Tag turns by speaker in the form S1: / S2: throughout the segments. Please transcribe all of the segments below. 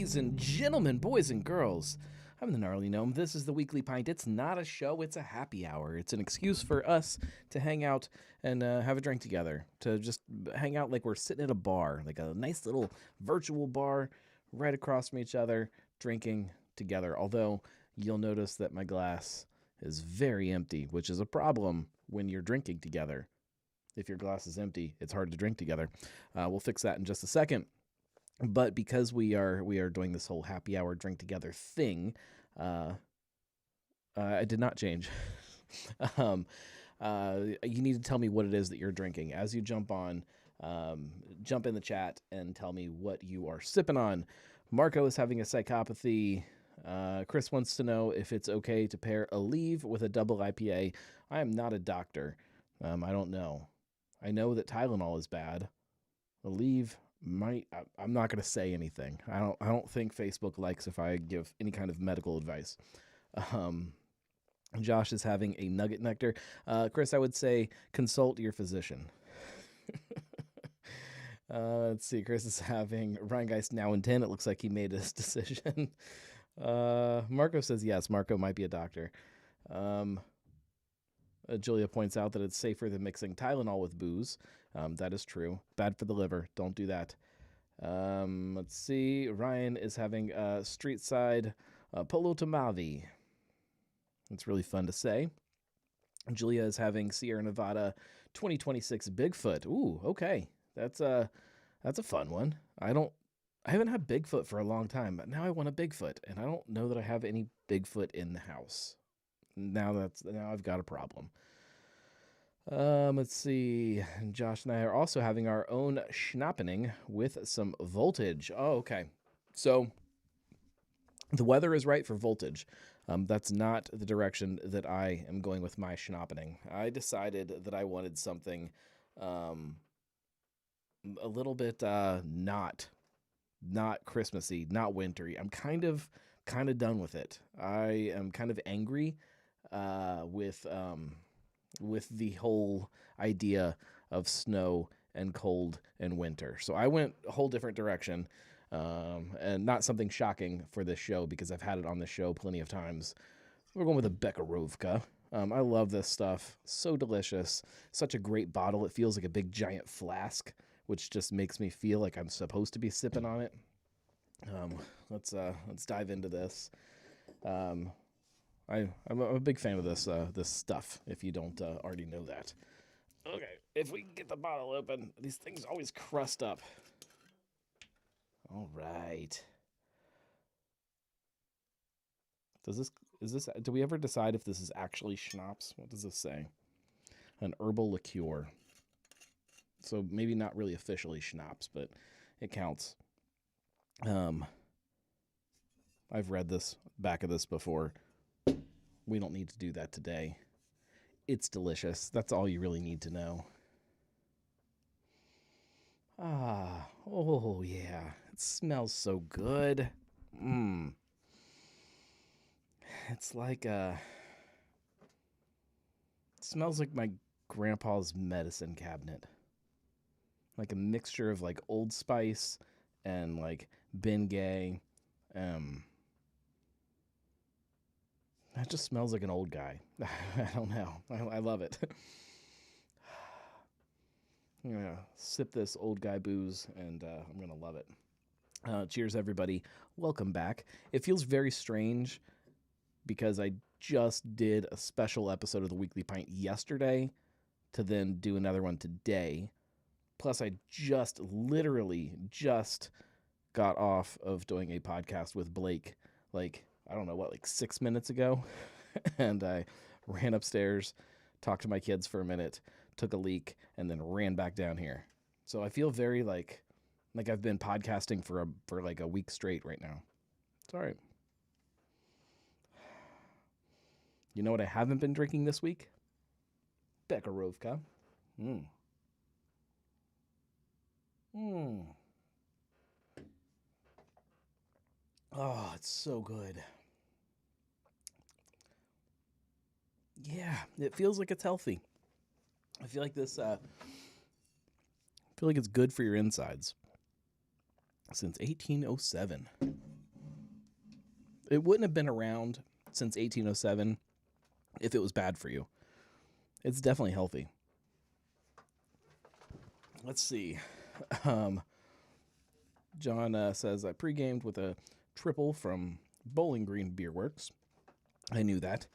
S1: Ladies and gentlemen, boys and girls, I'm the Gnarly Gnome. This is the Weekly Pint. It's not a show, it's a happy hour. It's an excuse for us to hang out and have a drink together, to just hang out like we're sitting at a bar, like a nice little virtual bar right across from each other, drinking together. Although you'll notice that my glass is very empty, which is a problem when you're drinking together. If your glass is empty, it's hard to drink together. We'll fix that in just a second. But because we are doing this whole happy hour drink together thing, I did not change. You need to tell me what it is that you're drinking. As you jump on, jump in the chat and tell me what you are sipping on. Marco is having a psychopathy. Chris wants to know if it's okay to pair Aleve with a double IPA. I am not a doctor. I don't know. I know that Tylenol is bad. Aleve might. I'm not going to say anything. I don't think Facebook likes if I give any kind of medical advice. Josh is having a nugget nectar. Chris, I would say consult your physician. Let's see. Chris is having Rheingeist now in 10. It looks like he made his decision. Marco says yes. Marco might be a doctor. Julia points out that it's safer than mixing Tylenol with booze. That is true. Bad for the liver. Don't do that. Let's see. Ryan is having Street Side Polo Tomavi. It's really fun to say. Julia is having Sierra Nevada 2026 Bigfoot. Ooh, okay. That's a fun one. I haven't had Bigfoot for a long time, but now I want a Bigfoot, and I don't know that I have any Bigfoot in the house. Now I've got a problem. Let's see. Josh and I are also having our own schnappening with some voltage. Oh, okay. So the weather is right for voltage. That's not the direction that I am going with my schnappening. I decided that I wanted something a little bit not Christmassy, not wintry. I'm kind of done with it. I am kind of angry with the whole idea of snow and cold and winter. So I went a whole different direction, and not something shocking for this show because I've had it on the show plenty of times. We're going with a Bekarovka. I love this stuff. So delicious. Such a great bottle. It feels like a big giant flask, which just makes me feel like I'm supposed to be sipping on it. Let's dive into this. I'm a big fan of this stuff, if you don't already know that. Okay, if we can get the bottle open, these things always crust up. All right. Do we ever decide if this is actually schnapps? What does this say? An herbal liqueur. So maybe not really officially schnapps, but it counts. I've read this back of this before. We don't need to do that today. It's delicious. That's all you really need to know. Oh yeah. It smells so good. It's like it smells like my grandpa's medicine cabinet. Like a mixture of like Old Spice and like Bengay. That just smells like an old guy. I don't know. I love it. I'm going to sip this old guy booze, and I'm going to love it. Cheers, everybody. Welcome back. It feels very strange because I just did a special episode of the Weekly Pint yesterday to then do another one today. Plus, I literally just got off of doing a podcast with Blake, like 6 minutes ago. And I ran upstairs, talked to my kids for a minute, took a leak, and then ran back down here. So I feel very like I've been podcasting for like a week straight right now. It's all right. You know what I haven't been drinking this week? Bekarovka. Oh, it's so good. Yeah, it feels like it's healthy. I feel like this, I feel like it's good for your insides. Since 1807. It wouldn't have been around since 1807 if it was bad for you. It's definitely healthy. Let's see. John says, I pre-gamed with a triple from Bowling Green Beer Works. I knew that.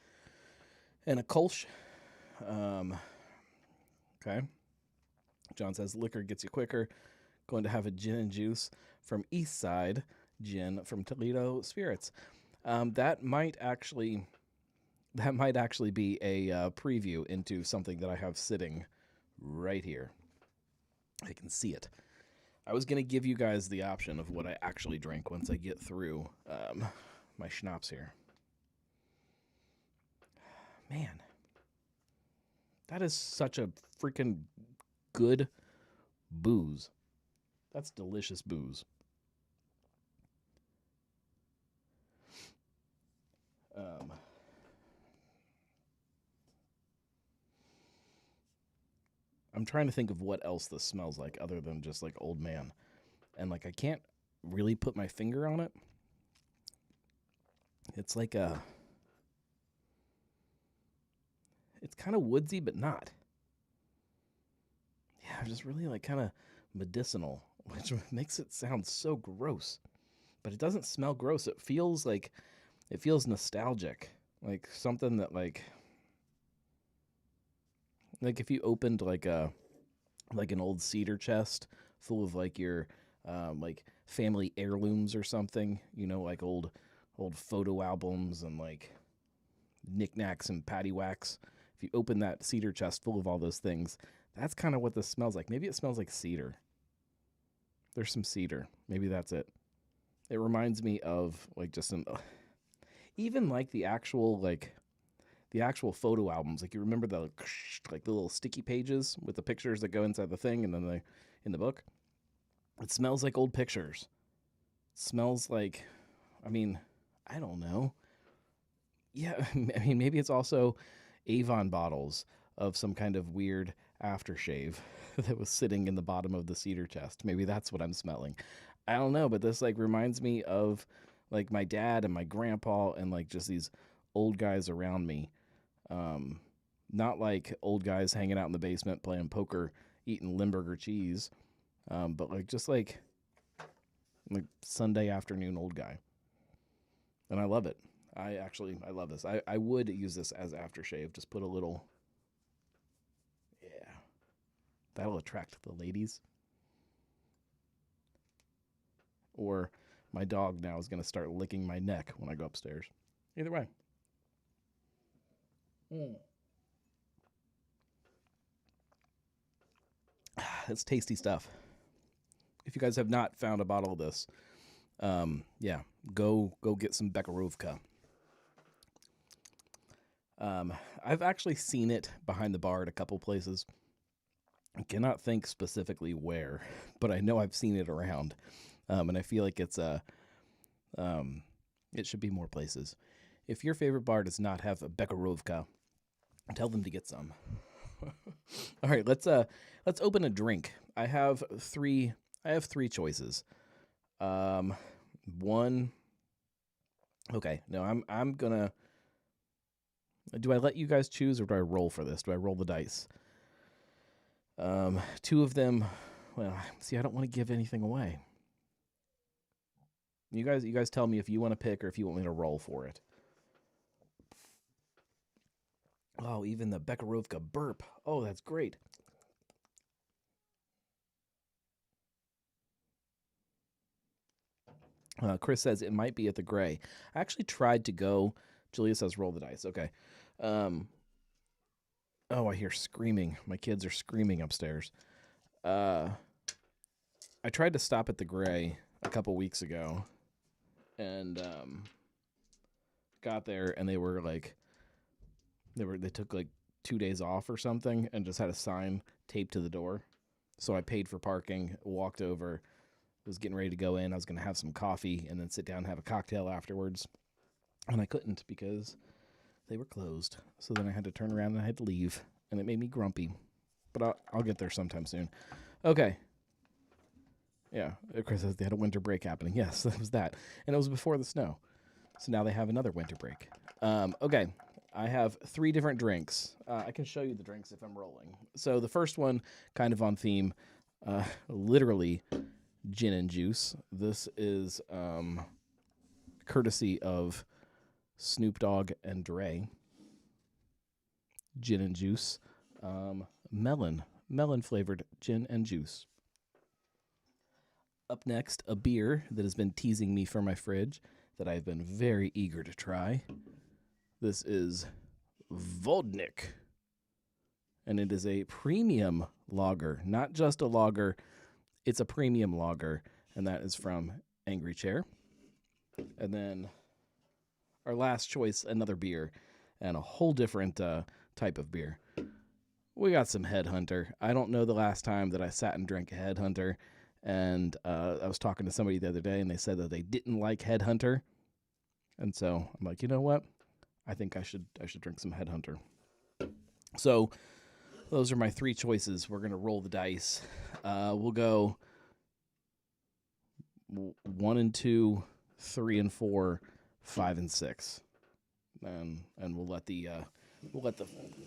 S1: And a Kolsch. Okay. John says, liquor gets you quicker. Going to have a gin and juice from Eastside Gin from Toledo Spirits. That might actually be a preview into something that I have sitting right here. I can see it. I was going to give you guys the option of what I actually drink once I get through my schnapps here. Man, that is such a freaking good booze. That's delicious booze. I'm trying to think of what else this smells like other than just like old man. And like I can't really put my finger on it. It's like it's kind of woodsy, but not. Yeah, just really like kind of medicinal, which makes it sound so gross. But it doesn't smell gross. It feels nostalgic. Like something that like if you opened like an old cedar chest full of like your like family heirlooms or something, you know, like old photo albums and like knickknacks and paddywhacks. If you open that cedar chest full of all those things, that's kind of what this smells like. Maybe it smells like cedar. There's some cedar. Maybe that's it. It reminds me of like just even like the actual photo albums. Like you remember the little sticky pages with the pictures that go inside the thing and then in the book. It smells like old pictures. It smells like, I mean, I don't know. Yeah, I mean, maybe it's also Avon bottles of some kind of weird aftershave that was sitting in the bottom of the cedar chest. Maybe that's what I'm smelling. I don't know, but this like reminds me of like my dad and my grandpa and like just these old guys around me. Not like old guys hanging out in the basement playing poker, eating Limburger cheese, but like just like Sunday afternoon old guy. And I love it. I love this. I would use this as aftershave. Just put a little, yeah, that'll attract the ladies. Or my dog now is going to start licking my neck when I go upstairs. Either way. It's tasty stuff. If you guys have not found a bottle of this, yeah, go get some Bekarovka. I've actually seen it behind the bar at a couple places. I cannot think specifically where, but I know I've seen it around. And I feel like it should be more places. If your favorite bar does not have a Bekarovka, tell them to get some. All right, let's open a drink. I have three choices. One. Okay, no, I'm gonna. Do I let you guys choose or do I roll for this? Do I roll the dice? Two of them. Well, see, I don't want to give anything away. You guys tell me if you want to pick or if you want me to roll for it. Oh, even the Bekarovka burp. Oh, that's great. Chris says it might be at the Gray. I actually tried to go. Julia says roll the dice. Okay. Oh, I hear screaming. My kids are screaming upstairs. I tried to stop at the Gray a couple weeks ago and got there and they were like they took like 2 days off or something and just had a sign taped to the door. So I paid for parking, walked over, was getting ready to go in. I was going to have some coffee and then sit down and have a cocktail afterwards. And I couldn't because they were closed. So then I had to turn around and I had to leave. And it made me grumpy. But I'll get there sometime soon. Okay. Yeah. Chris says they had a winter break happening. Yes, that was that. And it was before the snow. So now they have another winter break. Okay, I have 3 different drinks. I can show you the drinks if I'm rolling. So the first one, kind of on theme, literally gin and juice. This is courtesy of Snoop Dogg and Dre. Gin and juice. Melon flavored gin and juice. Up next, a beer that has been teasing me for my fridge that I've been very eager to try. This is Vodnik, and it is a premium lager, not just a lager, it's a premium lager, and that is from Angry Chair. And then our last choice, another beer, and a whole different type of beer. We got some Headhunter. I don't know the last time that I sat and drank a Headhunter, and I was talking to somebody the other day, and they said that they didn't like Headhunter, and so I'm like, you know what? I think I should drink some Headhunter. So those are my 3 choices. We're gonna roll the dice. We'll go 1 and 2, 3 and 4, 5 and 6, and we'll let the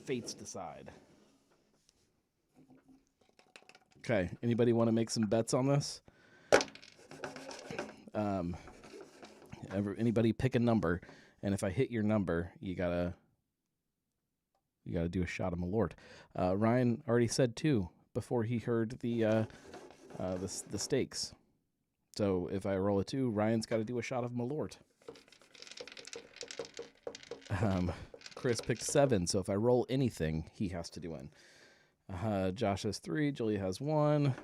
S1: fates decide. Okay. Anybody want to make some bets on this? Anybody pick a number, and if I hit your number, you gotta do a shot of Malort. Ryan already said 2 before he heard the stakes. So if I roll a 2, Ryan's got to do a shot of Malort. Chris picked 7, so if I roll anything, he has to do one. Josh has 3, Julia has 1.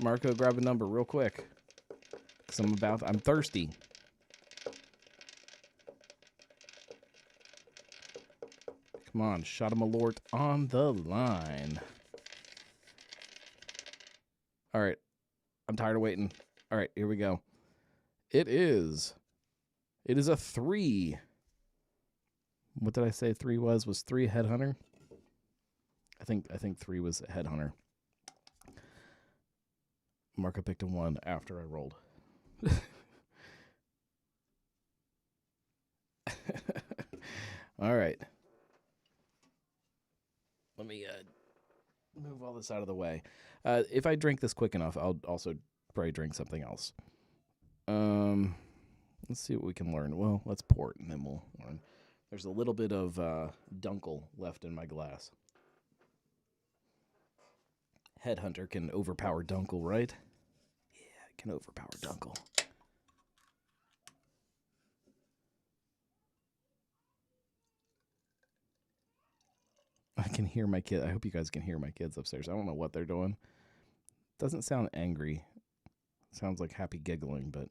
S1: Marco, grab a number real quick, because I'm thirsty. Come on, shot of Malort on the line. All right, I'm tired of waiting. All right, here we go. It is a 3. What did I say 3 was? Was 3 a Headhunter? I think 3 was a Headhunter. Marco picked a 1 after I rolled. All right. Let me move all this out of the way. If I drink this quick enough, I'll also probably drink something else. Let's see what we can learn. Well, let's pour it, and then we'll learn. There's a little bit of Dunkel left in my glass. Headhunter can overpower Dunkel, right? Yeah, it can overpower Dunkel. I can hear my kid. I hope you guys can hear my kids upstairs. I don't know what they're doing. Doesn't sound angry. Sounds like happy giggling, but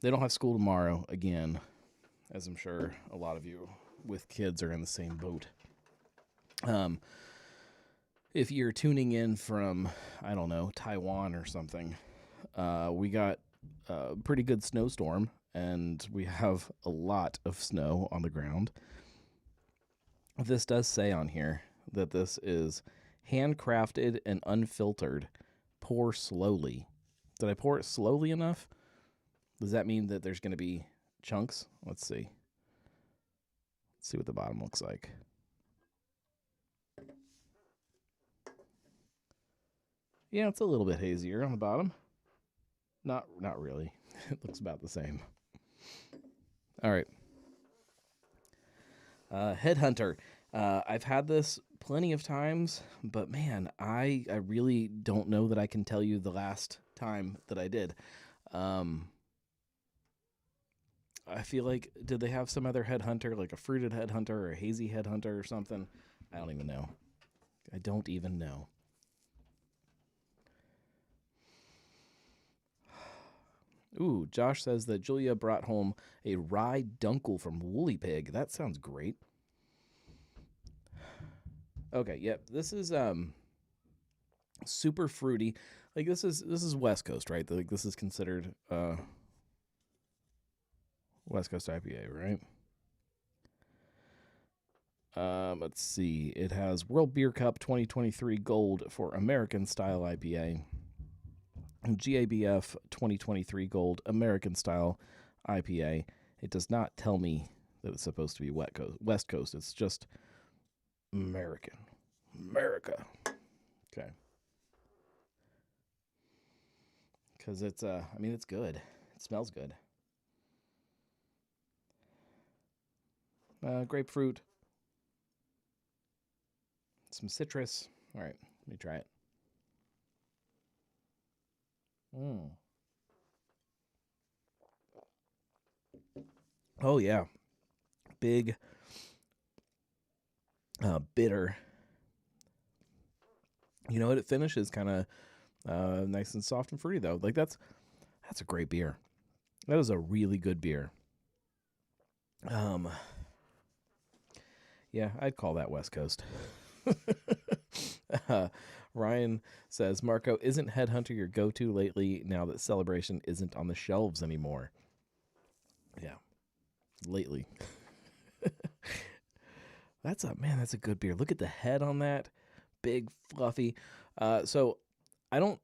S1: they don't have school tomorrow again, as I'm sure a lot of you with kids are in the same boat. If you're tuning in from, I don't know, Taiwan or something, we got a pretty good snowstorm, and we have a lot of snow on the ground. This does say on here that this is handcrafted and unfiltered. Pour slowly. Did I pour it slowly enough? Does that mean that there's going to be chunks? Let's see. Let's see what the bottom looks like. Yeah, it's a little bit hazier on the bottom. Not really. It looks about the same. All right. Headhunter. I've had this plenty of times, but man, I really don't know that I can tell you the last time that I did. I feel like, did they have some other Headhunter, like a fruited Headhunter or a hazy Headhunter or something? I don't even know. I don't even know. Ooh, Josh says that Julia brought home a rye Dunkel from Woolly Pig. That sounds great. Okay, yep. This is super fruity. Like this is West Coast, right? Like this is considered West Coast IPA, right? Let's see. It has World Beer Cup 2023 Gold for American Style IPA. GABF 2023 Gold American Style IPA, It does not tell me that it's supposed to be West Coast. It's just America. Okay. Because it's it's good. It smells good. Grapefruit, some citrus. All right, let me try it. Mm. Oh yeah, big, bitter. You know what? It finishes kind of nice and soft and fruity though. Like that's a great beer. That is a really good beer. Um, yeah, I'd call that West Coast. uh, Ryan says, Marco, isn't Headhunter your go-to lately now that Celebration isn't on the shelves anymore? Yeah, lately. That's a good beer. Look at the head on that, big fluffy. So I don't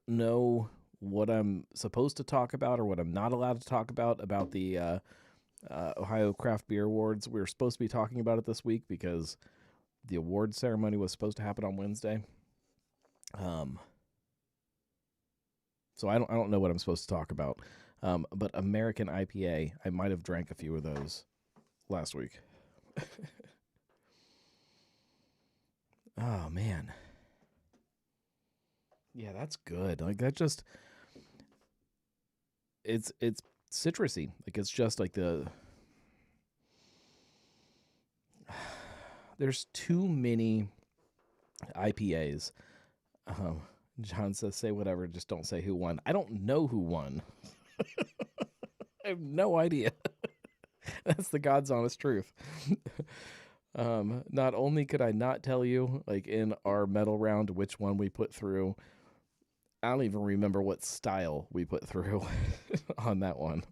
S1: know what I'm supposed to talk about or what I'm not allowed to talk about the Ohio Craft Beer Awards. We were supposed to be talking about it this week because the award ceremony was supposed to happen on Wednesday. So I don't know what I'm supposed to talk about. But American IPA, I might have drank a few of those last week. Oh man. Yeah, that's good. Like that just it's citrusy. Like it's just like there's too many IPAs. Um, John says, "Say whatever, just don't say who won." I don't know who won. I have no idea. That's the God's honest truth. Not only could I not tell you, like in our medal round, which one we put through, I don't even remember what style we put through on that one.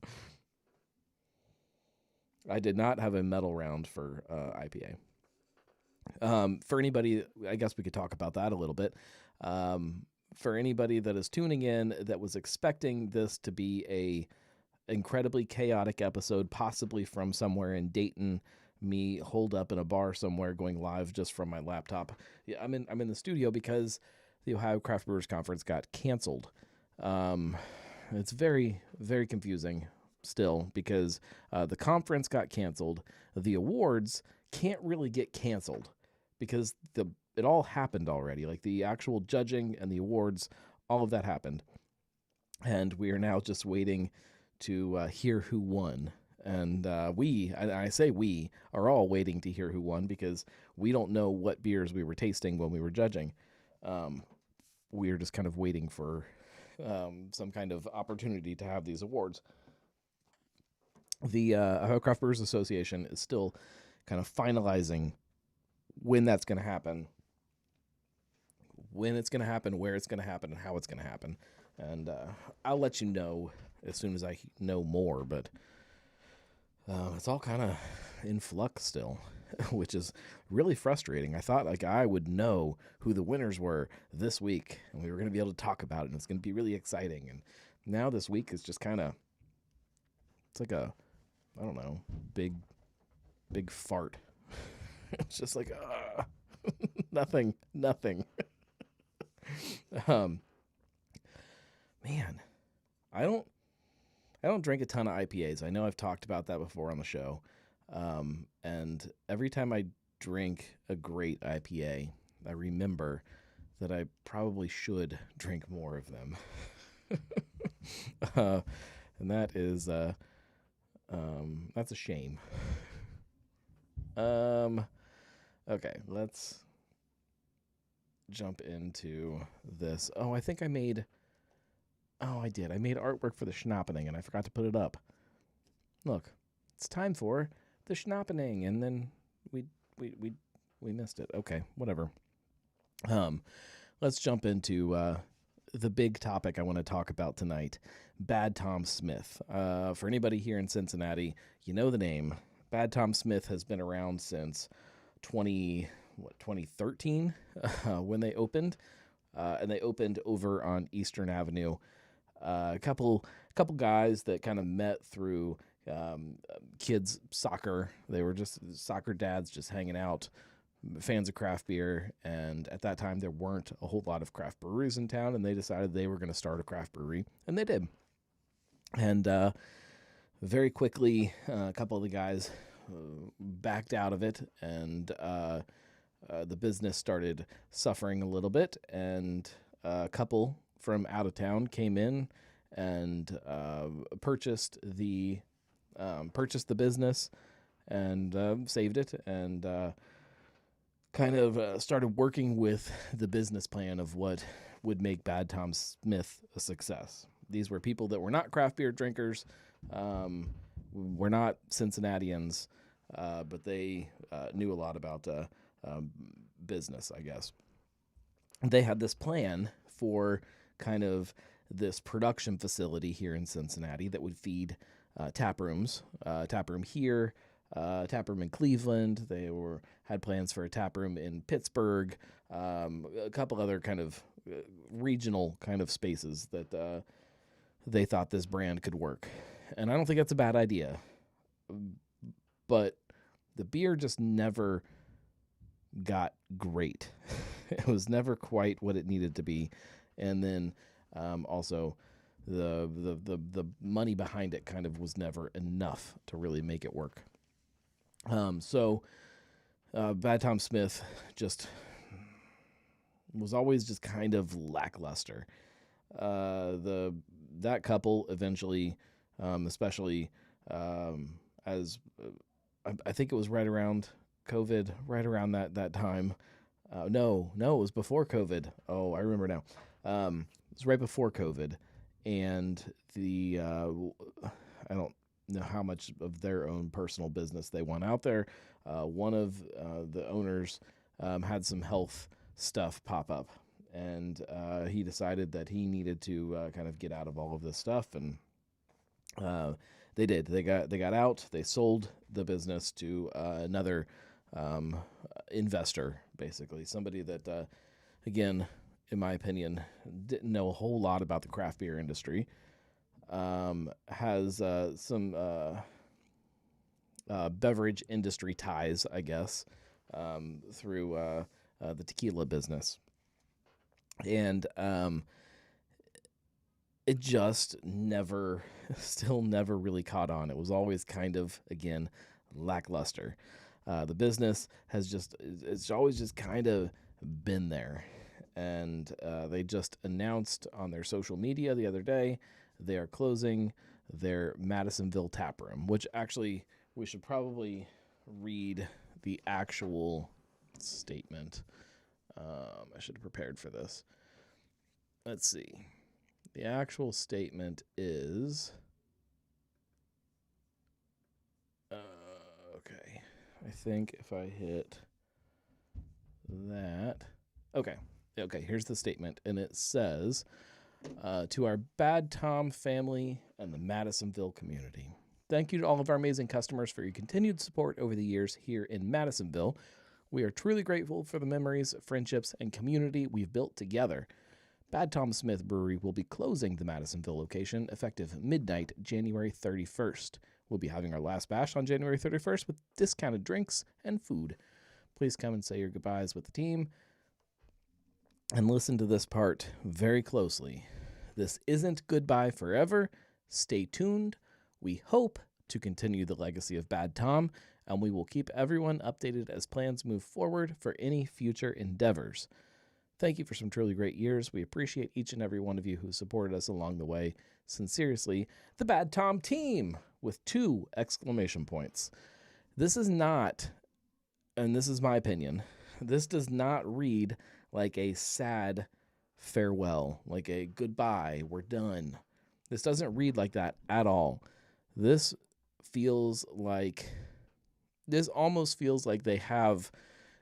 S1: I did not have a medal round for IPA. For anybody, I guess we could talk about that a little bit. For anybody that is tuning in that was expecting this to be a incredibly chaotic episode, possibly from somewhere in Dayton, me holed up in a bar somewhere going live just from my laptop. Yeah, I'm in the studio because the Ohio Craft Brewers Conference got canceled. It's very, very confusing still because the conference got canceled. The awards can't really get canceled because it all happened already. Like the actual judging and the awards, all of that happened. And we are now just waiting to hear who won. And I say we, are all waiting to hear who won because we don't know what beers we were tasting when we were judging. We are just kind of waiting for some kind of opportunity to have these awards. The Ohio Craft Brewers Association is still kind of finalizing when that's going to happen, where it's going to happen, and how it's going to happen. And I'll let you know as soon as I know more, but it's all kind of in flux still, which is really frustrating. I thought like I would know who the winners were this week, and we were going to be able to talk about it, and it's going to be really exciting. And now this week is just kind of, it's like a, I don't know, big fart. It's just like, nothing. Man, I don't drink a ton of IPAs. I know I've talked about that before on the show. And every time I drink a great IPA, I remember that I probably should drink more of them. And that is, that's a shame. Okay, let's jump into this. Oh, I think I made artwork for the Schnappening, and I forgot to put it up. Look, it's time for the Schnappening, and then we missed it. Okay, whatever. Let's jump into the big topic I want to talk about tonight, Bad Tom Smith. For anybody here in Cincinnati, you know the name. Bad Tom Smith has been around since 2013 when they opened, and they opened over on Eastern Avenue. A couple guys that kind of met through kids soccer. They were just soccer dads just hanging out, fans of craft beer. And at that time, there weren't a whole lot of craft breweries in town, and they decided they were going to start a craft brewery, and they did. And very quickly, a couple of the guys backed out of it, and the business started suffering a little bit, and a couple from out of town came in and purchased the business and saved it, and kind of started working with the business plan of what would make Bad Tom Smith a success. These were people that were not craft beer drinkers, were not Cincinnatians, but they knew a lot about business, I guess. They had this plan for kind of this production facility here in Cincinnati that would feed tap rooms, tap room here, tap room in Cleveland. They had plans for a tap room in Pittsburgh, a couple other kind of regional kind of spaces that they thought this brand could work. And I don't think that's a bad idea, but the beer just never got great. It was never quite what it needed to be. And then also the money behind it kind of was never enough to really make it work. So Bad Tom Smith just was always just kind of lackluster. That couple eventually, especially as I think it was right around COVID, right around that time. No, it was before COVID. Oh, I remember now. It was right before COVID, and I don't know how much of their own personal business they want out there. One of the owners had some health stuff pop up, and he decided that he needed to kind of get out of all of this stuff, and they did. They got out. They sold the business to another investor, basically somebody that, again, in my opinion, didn't know a whole lot about the craft beer industry. Has some beverage industry ties, I guess, through the tequila business. And it just still never really caught on. It was always kind of, again, lackluster. The business it's always just kind of been there. And they just announced on their social media the other day they are closing their Madisonville tap room, which actually we should probably read the actual statement. I should have prepared for this. Let's see. The actual statement is... okay. I think if I hit that... Okay, here's the statement, and it says, to our Bad Tom family and the Madisonville community. Thank you to all of our amazing customers for your continued support over the years here in Madisonville. We are truly grateful for the memories, friendships, and community we've built together. Bad Tom Smith Brewery will be closing the Madisonville location effective midnight, January 31st. We'll be having our last bash on January 31st with discounted drinks and food. Please come and say your goodbyes with the team. And listen to this part very closely. This isn't goodbye forever. Stay tuned. We hope to continue the legacy of Bad Tom, and we will keep everyone updated as plans move forward for any future endeavors. Thank you for some truly great years. We appreciate each and every one of you who supported us along the way. Sincerely, the Bad Tom team, with 2 exclamation points. This is not, and this is my opinion, this does not read like a sad farewell, like a goodbye, we're done. This doesn't read like that at all. This almost feels like they have,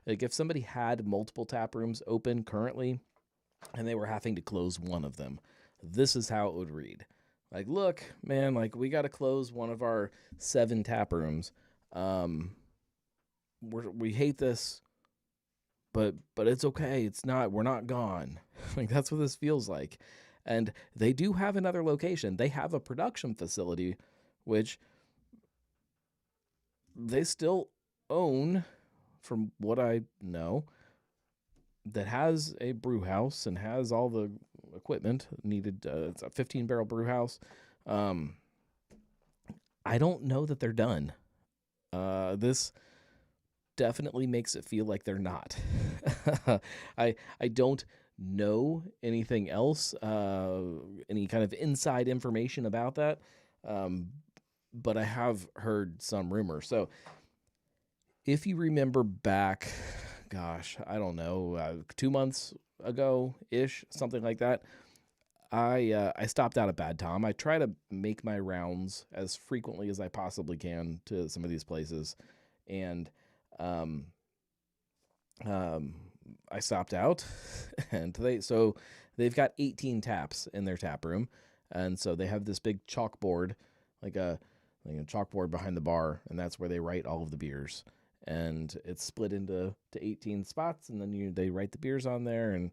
S1: like if somebody had multiple tap rooms open currently and they were having to close one of them, this is how it would read. Like, look, man, like we got to close one of our 7 tap rooms. We hate this. But it's okay. We're not gone. Like that's what this feels like. And they do have another location. They have a production facility, which they still own, from what I know, that has a brew house and has all the equipment needed. It's a 15-barrel brew house. I don't know that they're done. This definitely makes it feel like they're not. I don't know anything else, any kind of inside information about that, but I have heard some rumors. So if you remember back, gosh, I don't know, 2 months ago-ish, something like that, I stopped out at Bad Tom. I try to make my rounds as frequently as I possibly can to some of these places, and I stopped out, and they've got 18 taps in their tap room, and so they have this big chalkboard, like a chalkboard behind the bar, and that's where they write all of the beers, and it's split into 18 spots, and then they write the beers on there, and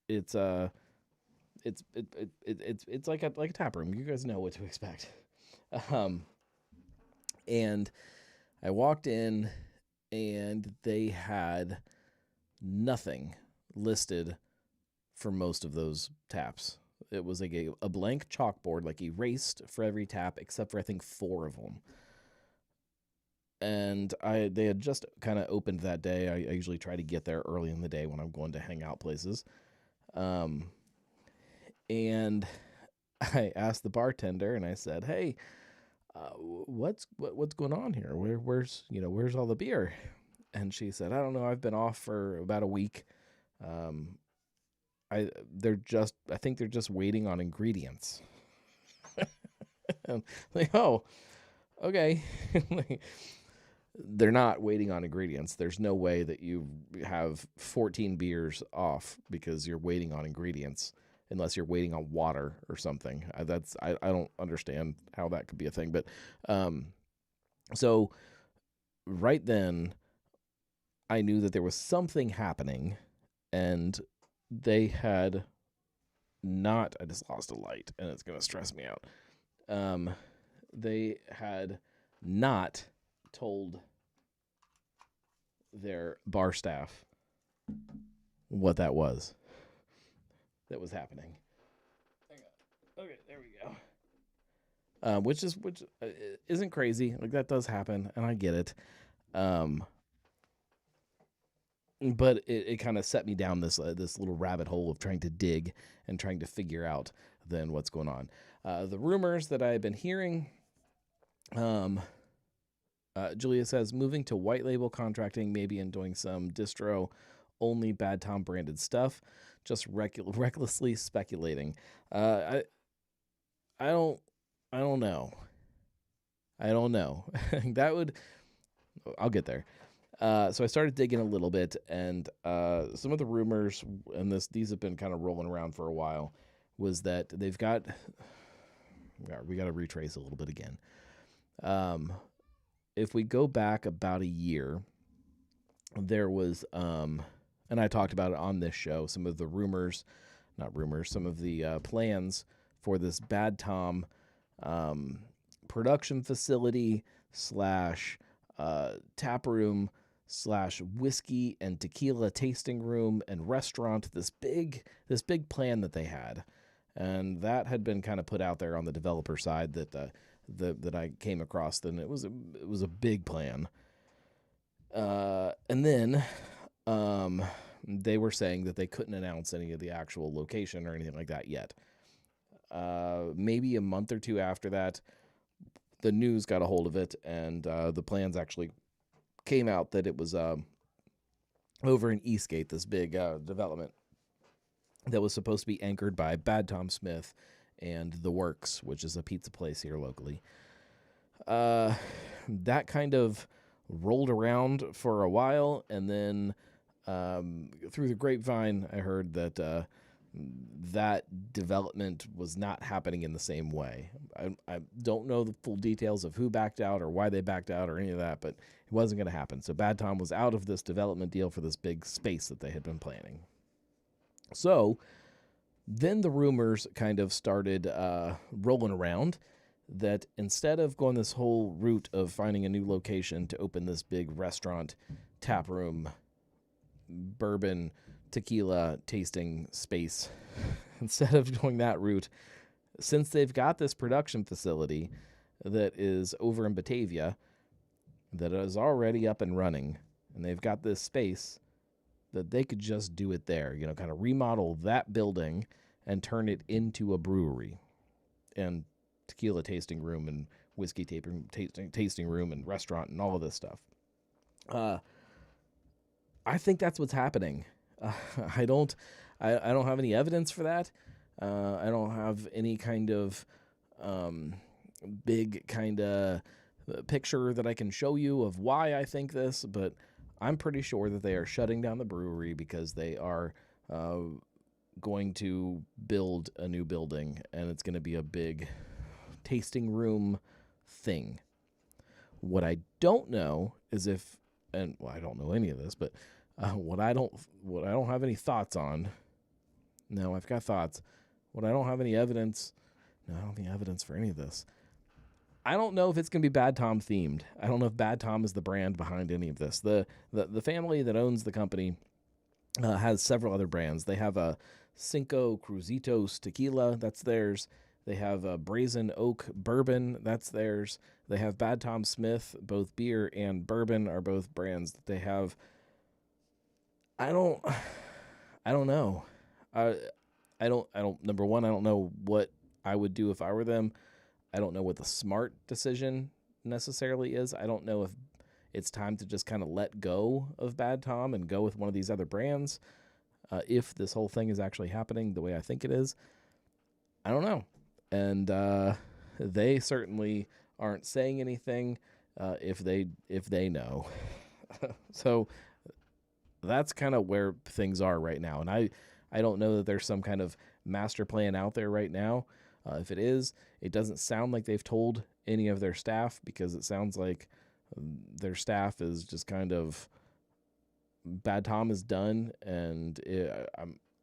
S1: it's like a tap room. You guys know what to expect. And I walked in, and they had nothing listed for most of those taps. It was like a blank chalkboard, like erased for every tap, except for I think 4 of them. And they had just kind of opened that day. I usually try to get there early in the day when I'm going to hang out places. And I asked the bartender, and I said, "Hey, what's going on here? Where's all the beer?" And she said, "I don't know. I've been off for about a week. I think they're just waiting on ingredients." And like, oh, okay. They're not waiting on ingredients. There's no way that you have 14 beers off because you're waiting on ingredients, unless you're waiting on water or something. I don't understand how that could be a thing. But so right then, I knew that there was something happening, and they had not. I just lost a light, and it's going to stress me out. They had not told their bar staff what that was happening. Okay, there we go. Which isn't crazy. Like, that does happen, and I get it. But it kind of set me down this little rabbit hole of trying to dig and trying to figure out then what's going on. The rumors that I've been hearing, Julia says, moving to white label contracting, maybe, and doing some distro only Bad Tom branded stuff. Just recklessly speculating. I don't know. That would. I'll get there. So I started digging a little bit, and some of the rumors, and these have been kind of rolling around for a while, was that they've got. We got to retrace a little bit again. If we go back about a year, there was, and I talked about it on this show, some of the some of the plans for this Bad Tom production facility / tap room / whiskey and tequila tasting room and restaurant, this big plan that they had. And that had been kind of put out there on the developer side that I came across. Then it was a big plan. And then they were saying that they couldn't announce any of the actual location or anything like that yet. Maybe a month or two after that, the news got a hold of it, and the plans actually came out that it was over in Eastgate, this big development that was supposed to be anchored by Bad Tom Smith and The Works, which is a pizza place here locally. That kind of rolled around for a while, and then through the grapevine, I heard that that development was not happening in the same way. I don't know the full details of who backed out or why they backed out or any of that, but it wasn't going to happen. So Bad Tom was out of this development deal for this big space that they had been planning. So then the rumors kind of started rolling around that instead of going this whole route of finding a new location to open this big restaurant, tap room, bourbon, tequila tasting space, instead of going that route, since they've got this production facility that is over in Batavia that is already up and running, and they've got this space, that they could just do it there, kind of remodel that building and turn it into a brewery and tequila tasting room and whiskey tasting room and restaurant and all of this stuff. I think that's what's happening. I don't have any evidence for that. I don't have any kind of big kind of picture that I can show you of why I think this, but I'm pretty sure that they are shutting down the brewery because they are going to build a new building, and it's going to be a big tasting room thing. What I don't know is I don't know any of this, but what I don't have any thoughts on. No, I've got thoughts. What I don't have any evidence. No, I don't have any evidence for any of this. I don't know if it's going to be Bad Tom themed. I don't know if Bad Tom is the brand behind any of this. The family that owns the company has several other brands. They have a Cinco Cruzitos tequila, that's theirs. They have a Brazen Oak bourbon, that's theirs. They have Bad Tom Smith, both beer and bourbon are both brands that they have. I don't know. I don't. Number one, I don't know what I would do if I were them. I don't know what the smart decision necessarily is. I don't know if it's time to just kind of let go of Bad Tom and go with one of these other brands. If this whole thing is actually happening the way I think it is, I don't know. And they certainly aren't saying anything if they know. So that's kind of where things are right now. And I don't know that there's some kind of master plan out there right now. If it is, it doesn't sound like they've told any of their staff, because it sounds like their staff is just kind of, Bad Tom is done, and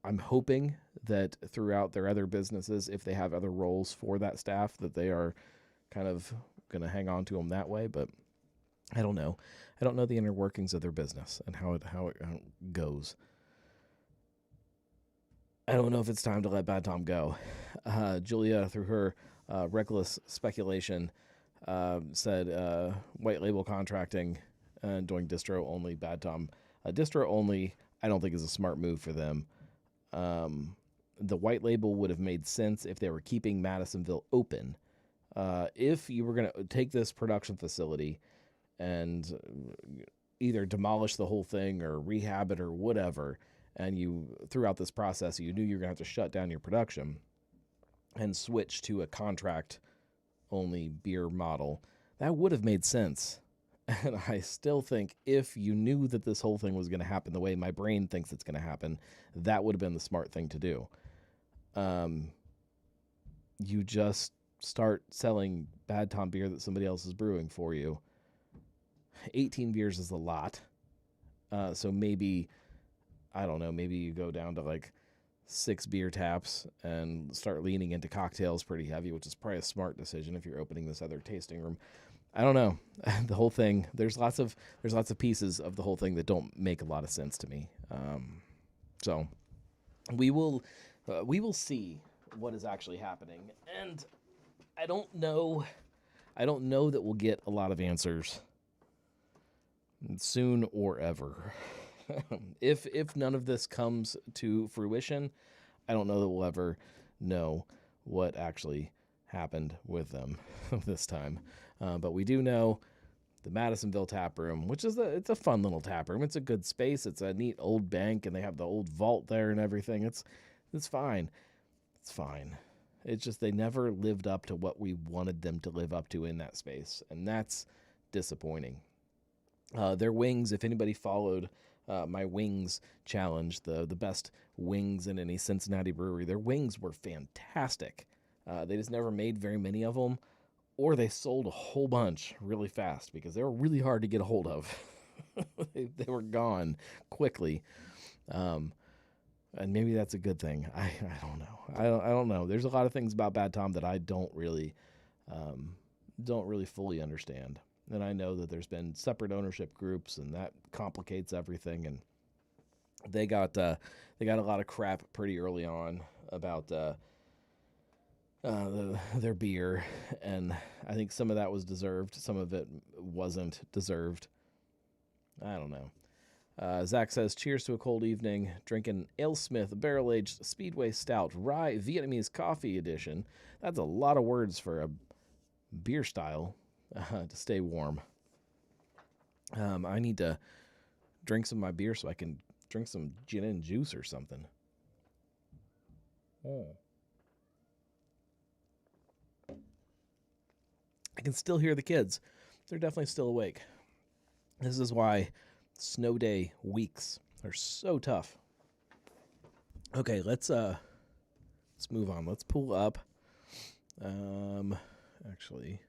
S1: I'm hoping that throughout their other businesses, if they have other roles for that staff, that they are kind of going to hang on to them that way. But I don't know. I don't know the inner workings of their business and how it goes. I don't know if it's time to let Bad Tom go. Julia, through her reckless speculation, said white label contracting and doing distro only. Bad Tom, distro only, I don't think is a smart move for them. The white label would have made sense if they were keeping Madisonville open. If you were going to take this production facility and either demolish the whole thing or rehab it or whatever, and you, throughout this process, you knew you were going to have to shut down your production and switch to a contract-only beer model, that would have made sense. And I still think if you knew that this whole thing was going to happen the way my brain thinks it's going to happen, that would have been the smart thing to do. You just start selling Bad Tom beer that somebody else is brewing for you. 18 beers is a lot. So maybe, I don't know, maybe you go down to like 6 beer taps and start leaning into cocktails pretty heavy, which is probably a smart decision if you're opening this other tasting room. I don't know. The whole thing, there's lots of pieces of the whole thing that don't make a lot of sense to me. So we will see what is actually happening. And I don't know that we'll get a lot of answers soon or ever. If none of this comes to fruition, I don't know that we'll ever know what actually happened with them this time. But we do know the Madisonville tap room, which is it's a fun little tap room. It's a good space. It's a neat old bank, and they have the old vault there and everything. It's fine. It's fine. It's just they never lived up to what we wanted them to live up to in that space, and that's disappointing. Their wings, if anybody followed my wings challenge, the best wings in any Cincinnati brewery, their wings were fantastic. They just never made very many of them, or they sold a whole bunch really fast because they were really hard to get a hold of. they were gone quickly. And maybe that's a good thing. I don't know. I don't know. There's a lot of things about Bad Tom that I don't really don't really fully understand. And I know that there's been separate ownership groups, and that complicates everything. And they got a lot of crap pretty early on about their beer, and I think some of that was deserved, some of it wasn't deserved. I don't know. Zach says, cheers to a cold evening, drinking AleSmith barrel-aged Speedway Stout Rye Vietnamese Coffee Edition. That's a lot of words for a beer style to stay warm. I need to drink some of my beer so I can drink some gin and juice or something. Oh. I can still hear the kids. They're definitely still awake. This is why snow day weeks are so tough. Okay, let's move on. Let's pull up. Actually,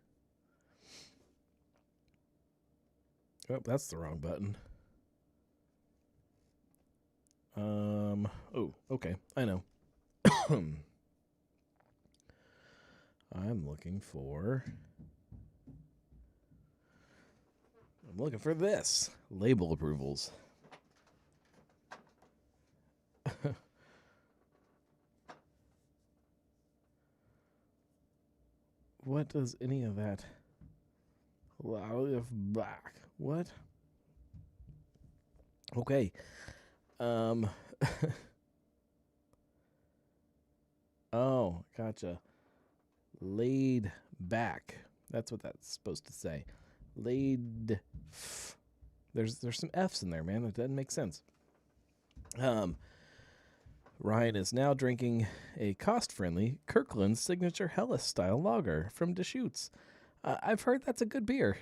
S1: oh, that's the wrong button. Oh, okay, I know. I'm looking for this. Label approvals. What does any of that? Back. What? Okay. Oh, gotcha. Laid back. That's what that's supposed to say. Laid. There's some F's in there, man. That doesn't make sense. Ryan is now drinking a cost-friendly Kirkland Signature Helles-style lager from Deschutes. I've heard that's a good beer.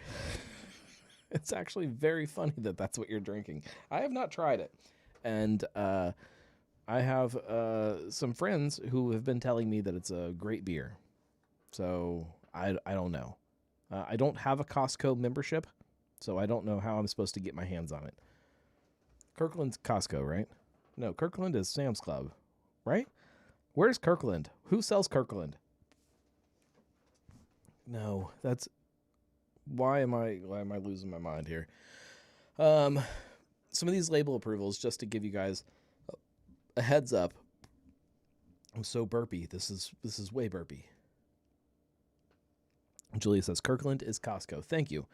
S1: It's actually very funny that that's what you're drinking. I have not tried it. And I have some friends who have been telling me that it's a great beer. So I don't know. I don't have a Costco membership, so I don't know how I'm supposed to get my hands on it. Kirkland's Costco, right? No, Kirkland is Sam's Club, right? Where's Kirkland? Who sells Kirkland? No, that's... Why am I losing my mind here? Some of these label approvals, just to give you guys a heads up. I'm so burpy. This is way burpy. Julia says, Kirkland is Costco. Thank you.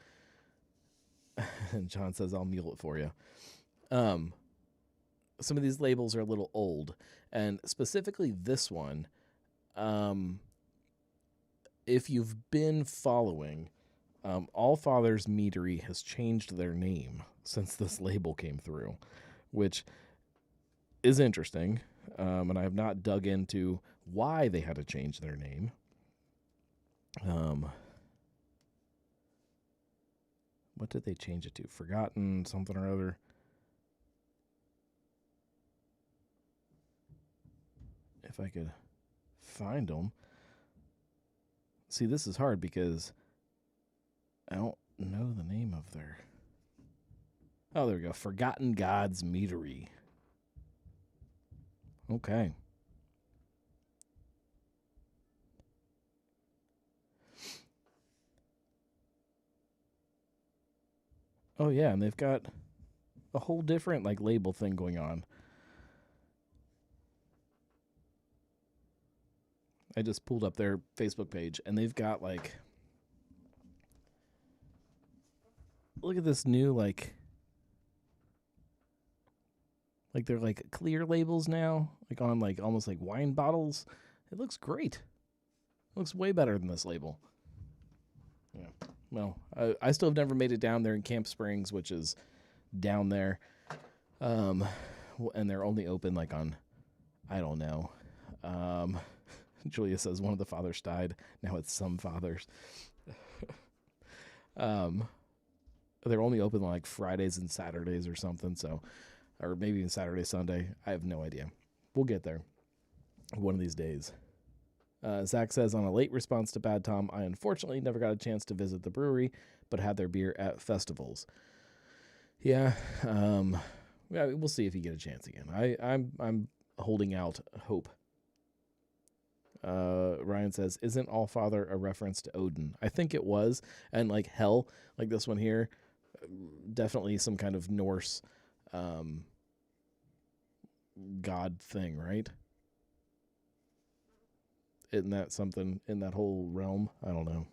S1: And John says, I'll mule it for you. Some of these labels are a little old, and specifically this one, if you've been following, All Fathers Meadery has changed their name since this label came through, which is interesting, and I have not dug into why they had to change their name. What did they change it to? Forgotten something or other. If I could find them. See, this is hard because I don't know the name of their... Oh, there we go. Forgotten Gods Meadery. Okay. Oh, yeah, and they've got a whole different, label thing going on. I just pulled up their Facebook page, and they've got, look at this new, they're, clear labels now, on, almost like wine bottles. It looks great. It looks way better than this label. Yeah. Well, I still have never made it down there in Camp Springs, which is down there. And they're only open, on, I don't know. Julia says one of the fathers died. Now it's some fathers. They're only open Fridays and Saturdays or something. So, or maybe even Saturday, Sunday. I have no idea. We'll get there one of these days. Zach says, on a late response to Bad Tom, I unfortunately never got a chance to visit the brewery, but had their beer at festivals. Yeah, we'll see if you get a chance again. I'm holding out hope. Ryan says, isn't Allfather a reference to Odin? I think it was. And like Hel, like this one here, definitely some kind of Norse god thing, right? Isn't that something in that whole realm? I don't know.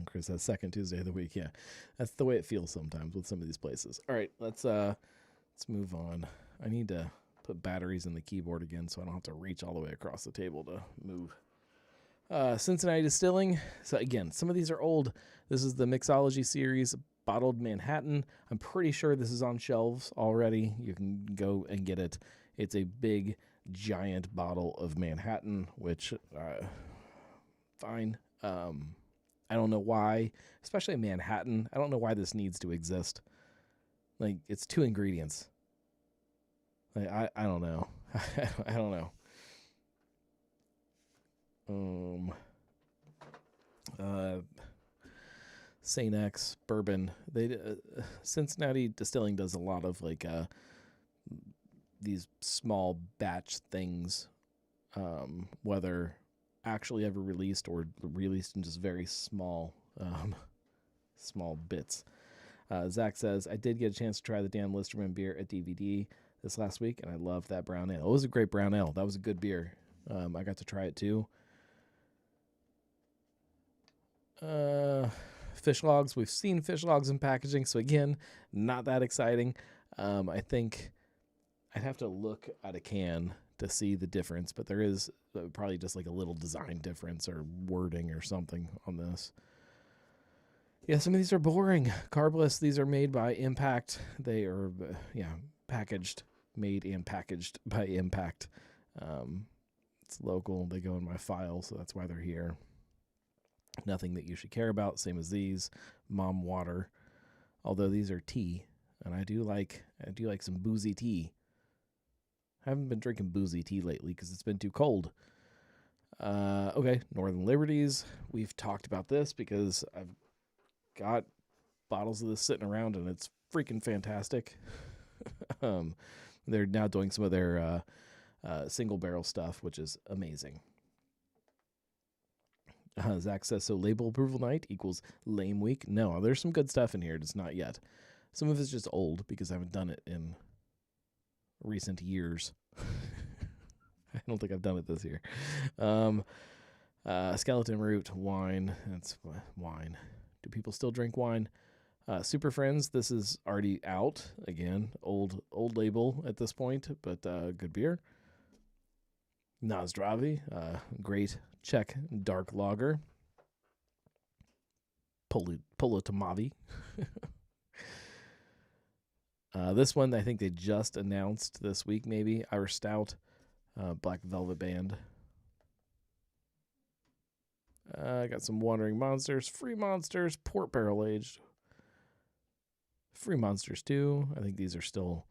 S1: Chris says second Tuesday of the week. Yeah, that's the way it feels sometimes with some of these places. All right, let's move on. I need to put batteries in the keyboard again so I don't have to reach all the way across the table to move. Cincinnati Distilling. So again, some of these are old. This is the Mixology series, Bottled Manhattan. I'm pretty sure this is on shelves already. You can go and get it. It's a big, giant bottle of Manhattan, which, fine. I don't know why, especially Manhattan. I don't know why this needs to exist. Like, it's 2 ingredients. Like, I don't know. I don't know. St. X, bourbon. Cincinnati Distilling does a lot of like these small batch things, whether actually ever released or released in just very small bits. Zach says, I did get a chance to try the Dan Listerman beer at DVD this last week, and I loved that brown ale. It was a great brown ale. That was a good beer. I got to try it too. Fish logs. We've seen fish logs in packaging, so again, not that exciting. I think I'd have to look at a can to see the difference, but there is probably just like a little design difference or wording or something on this. Yeah, some of these are boring. Carbless, these are made by Impact. They are, made and packaged by Impact. It's local. They go in my file, so that's why they're here. Nothing that you should care about. Same as these. Mom water. Although these are tea, and I do like some boozy tea. I haven't been drinking boozy tea lately because it's been too cold. Okay, Northern Liberties. We've talked about this because I've got bottles of this sitting around, and it's freaking fantastic. They're now doing some of their single barrel stuff, which is amazing. Zach says, so label approval night equals lame week? No, there's some good stuff in here, just not yet. Some of it's just old because I haven't done it in recent years. I don't think I've done it this year. Skeleton Root wine. That's wine. Do people still drink wine? Super Friends. This is already out again. Old label at this point, but good beer. Nazdravi. Great Czech dark lager. Polotomavi. This one, I think they just announced this week, maybe. Irish Stout, Black Velvet Band. I got some Wandering Monsters, Free Monsters, Port Barrel Aged. Free Monsters too. I think these are still,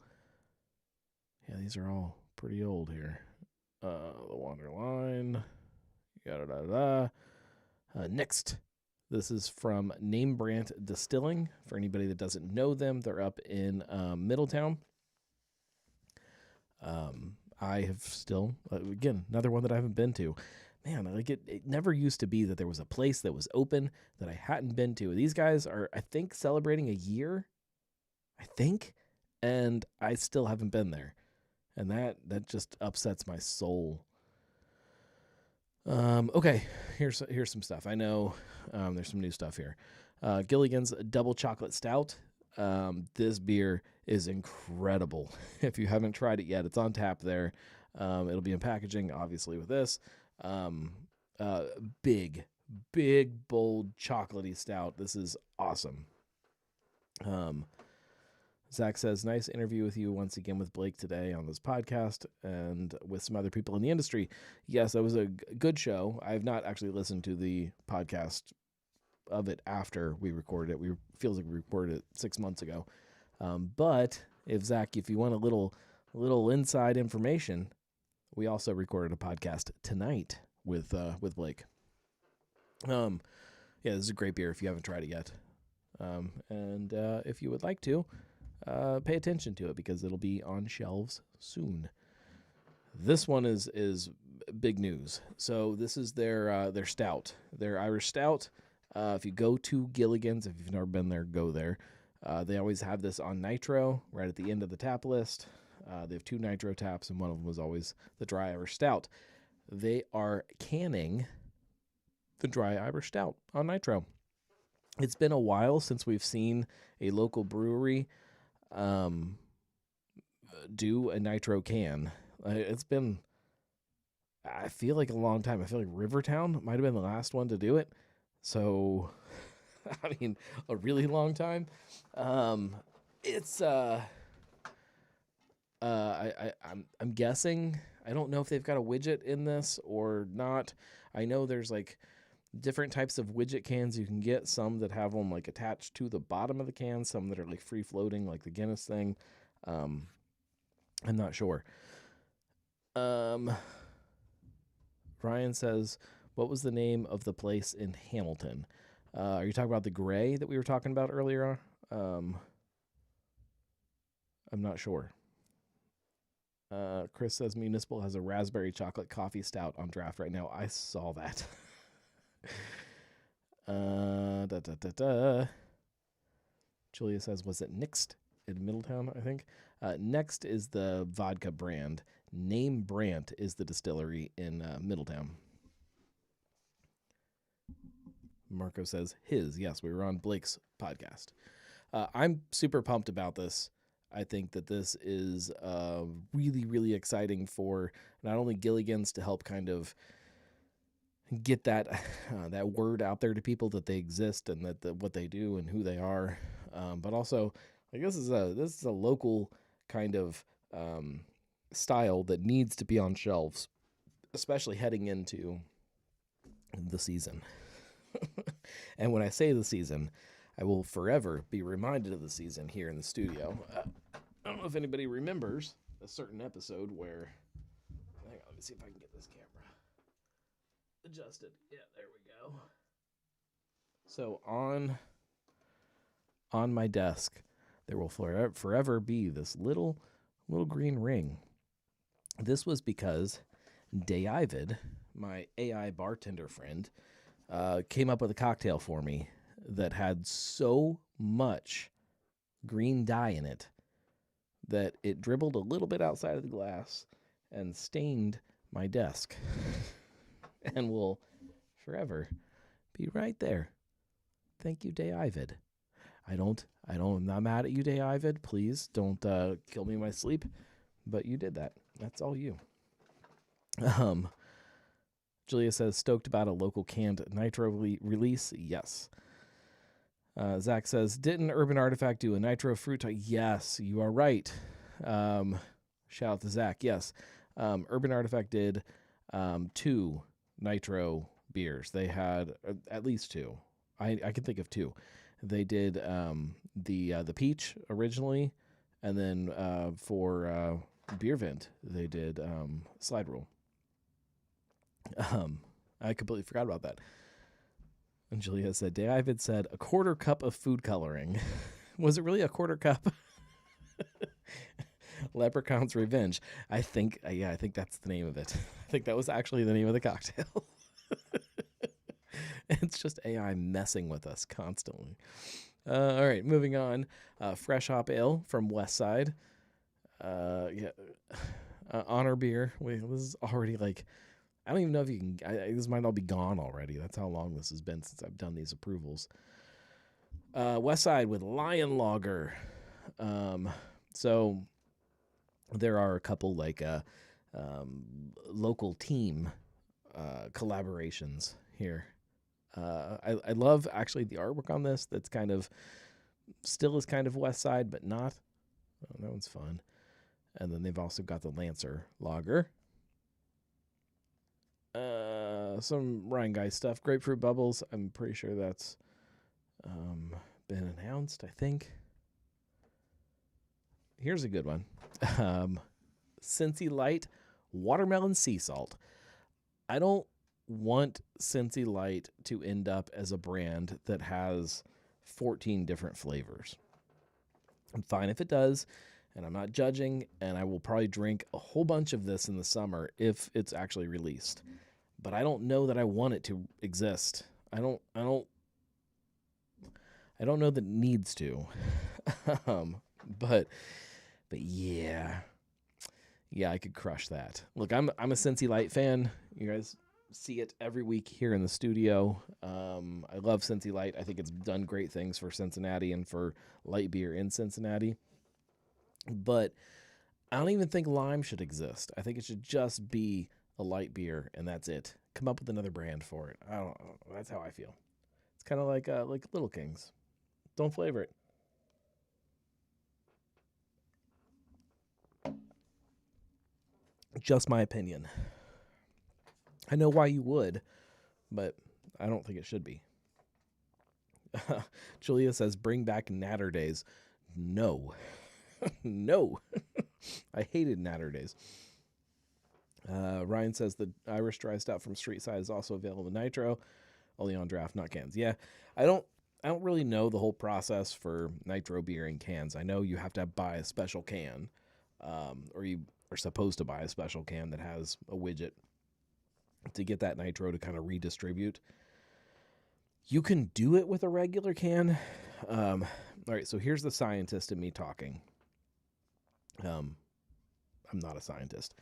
S1: these are all pretty old here. The Wanderline. Next. This is from Name Brand Distilling. For anybody that doesn't know them, they're up in Middletown. I have still, again, another one that I haven't been to. Man, like it never used to be that there was a place that was open that I hadn't been to. These guys are, I think, celebrating a year. I think, and I still haven't been there. And that just upsets my soul. Okay, here's some stuff. I know there's some new stuff here. Gilligan's Double Chocolate Stout. This beer is incredible. If you haven't tried it yet, it's on tap there. It'll be in packaging, obviously, with this. Big, bold, chocolatey stout. This is awesome. Zach says, nice interview with you once again with Blake today on this podcast and with some other people in the industry. Yes, that was a good show. I have not actually listened to the podcast of it after we recorded it. Feels like we recorded it 6 months ago. But if you want a little inside information, we also recorded a podcast tonight with Blake. This is a great beer if you haven't tried it yet. And if you would like to, pay attention to it because it'll be on shelves soon. This one is big news. So this is their stout, their Irish stout. If you go to Gilligan's, if you've never been there, go there. They always have this on nitro right at the end of the tap list. They have 2 nitro taps, and one of them was always the dry Irish stout. They are canning the dry Irish stout on nitro. It's been a while since we've seen a local brewery do a nitro can. It's been, I feel like, a long time. I feel like Rivertown might have been the last one to do it. So, I mean, a really long time. It's I'm guessing. I don't know if they've got a widget in this or not. I know there's like different types of widget cans you can get. Some that have them like attached to the bottom of the can. Some that are like free floating, like the Guinness thing. I'm not sure. Ryan says, what was the name of the place in Hamilton? Are you talking about the Gray that we were talking about earlier? I'm not sure. Chris says Municipal has a raspberry chocolate coffee stout on draft right now. I saw that. Julia says, was it Next in Middletown, I think? Next is the vodka brand. Name Brand is the distillery in Middletown. Marco says his. Yes, we were on Blake's podcast. I'm super pumped about this. I think that this is really, really exciting for not only Gilligan's to help kind of get that that word out there to people that they exist and that what they do and who they are, but also like this is a local kind of style that needs to be on shelves, especially heading into the season. And when I say the season, I will forever be reminded of the season here in the studio. I don't know if anybody remembers a certain episode where, hang on, let me see if I can get this camera adjusted. Yeah, there we go. So on my desk, there will forever be this little green ring. This was because David, my AI bartender friend, came up with a cocktail for me that had so much green dye in it that it dribbled a little bit outside of the glass and stained my desk and will forever be right there. Thank you, David. I'm not mad at you, David. Please don't kill me in my sleep, but you did that. That's all you. Julia says, stoked about a local canned nitro release. Yes. Zach says, didn't Urban Artifact do a nitro fruit? Yes, you are right. Shout out to Zach. Yes. Urban Artifact did 2 nitro beers. They had at least 2. I can think of 2. They did the peach originally, and then for Beer Vent, they did Slide Rule. I completely forgot about that. And Julia said, David said, a quarter cup of food coloring. Was it really a quarter cup? Leprechaun's Revenge. I think that's the name of it. I think that was actually the name of the cocktail. It's just AI messing with us constantly. All right, moving on. Fresh Hop Ale from Westside. Honor Beer. This is already like, I don't even know if you can, this might all be gone already. That's how long this has been since I've done these approvals. Westside with Lion Lager. So there are a couple like local team collaborations here. I love actually the artwork on this. That's kind of still is kind of Westside, but not. Oh, that one's fun. And then they've also got the Lancer Lager. Some Ryan Guy stuff. Grapefruit Bubbles. I'm pretty sure that's been announced, I think. Here's a good one. Cincy Light Watermelon Sea Salt. I don't want Cincy Light to end up as a brand that has 14 different flavors. I'm fine if it does, and I'm not judging, and I will probably drink a whole bunch of this in the summer if it's actually released. But I don't know that I want it to exist. I don't know that it needs to. um, but yeah. Yeah, I could crush that. Look, I'm a Cincy Light fan. You guys see it every week here in the studio. I love Cincy Light. I think it's done great things for Cincinnati and for light beer in Cincinnati. But I don't even think lime should exist. I think it should just be a light beer, and that's it. Come up with another brand for it. I don't know. That's how I feel. It's kind of like Little Kings. Don't flavor it. Just my opinion. I know why you would, but I don't think it should be. Julia says, bring back Natter Days. No. No. I hated Natter Days. Ryan says the Irish dry stout from Street Side is also available in Nitro, only on draft, not cans. Yeah, I don't really know the whole process for Nitro beer in cans. I know you have to buy a special can, or you are supposed to buy a special can that has a widget to get that Nitro to kind of redistribute. You can do it with a regular can. All right, so here's the scientist in me talking. I'm not a scientist.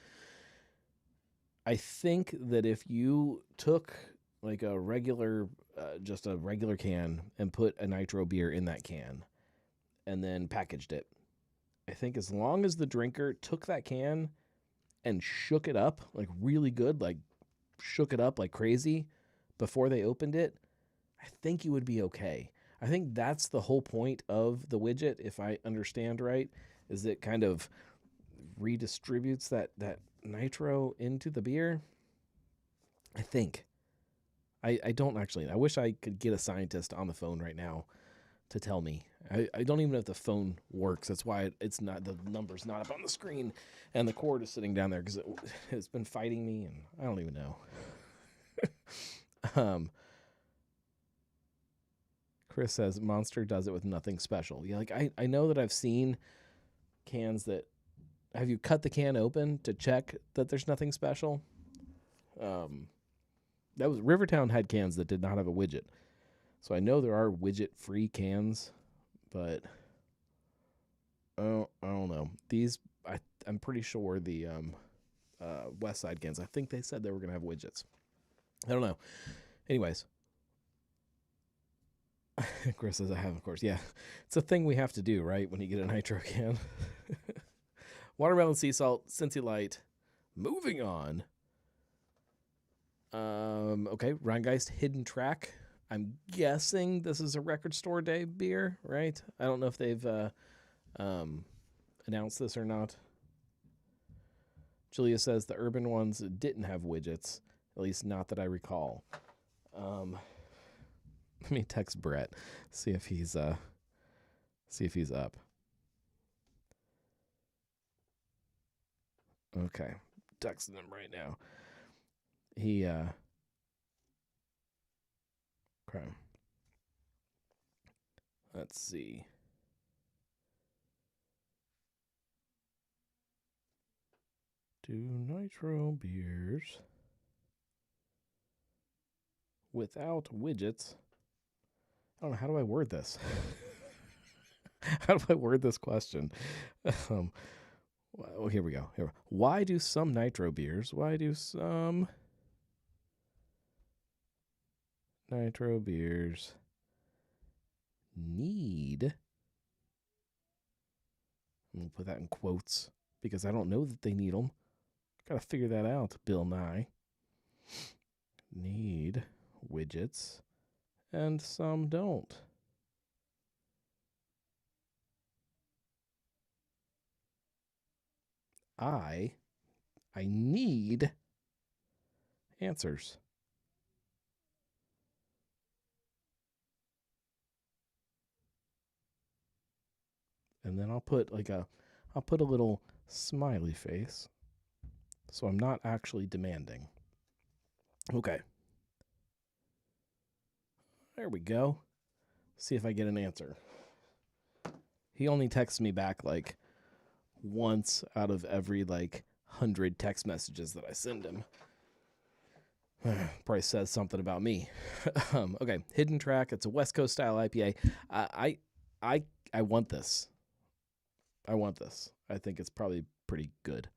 S1: I think that if you took like a regular, just a regular can and put a Nitro beer in that can and then packaged it, I think as long as the drinker took that can and shook it up like really good, like shook it up like crazy before they opened it, I think you would be okay. I think that's the whole point of the widget, if I understand right, is it kind of redistributes that Nitro into the beer. I think. I don't actually. I wish I could get a scientist on the phone right now to tell me. I don't even know if the phone works. That's why it's not, the number's not up on the screen, and the cord is sitting down there because it's been fighting me, and I don't even know. Chris says Monster does it with nothing special. Yeah, like I know that I've seen cans that, have you cut the can open to check that there's nothing special? That was Rivertown had cans that did not have a widget. So I know there are widget-free cans, but I don't know. These, I'm pretty sure the West Side cans, I think they said they were going to have widgets. I don't know. Anyways. Chris says I have, of course. Yeah. It's a thing we have to do, right, when you get a Nitro can. Watermelon sea salt, Cincy Light. Moving on. Okay, Rheingeist Hidden Track. I'm guessing this is a Record Store Day beer, right? I don't know if they've announced this or not. Julia says the urban ones didn't have widgets, at least not that I recall. Let me text Brett, see if he's up. Okay, texting him right now. He okay. Let's see. Do Nitro beers without widgets. I don't know, how do I word this? How do I word this question? Well, here we go. Why do some Nitro beers need, I'm going to put that in quotes because I don't know that they need them. Got to figure that out, Bill Nye. Need widgets and some don't. I need answers. And then I'll put a little smiley face. So I'm not actually demanding. Okay. There we go. See if I get an answer. He only texts me back like once out of every like 100 text messages that I send him. Probably says something about me. Okay, Hidden Track. It's a West Coast style IPA. I want this. I want this. I think it's probably pretty good.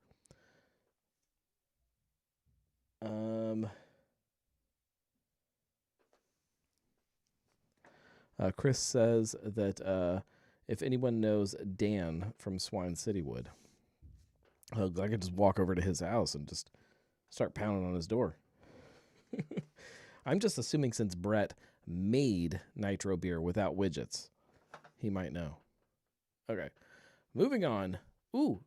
S1: Chris says that if anyone knows Dan from Swine City would, I could just walk over to his house and just start pounding on his door. I'm just assuming since Brett made nitro beer without widgets, he might know. Okay, moving on. Ooh,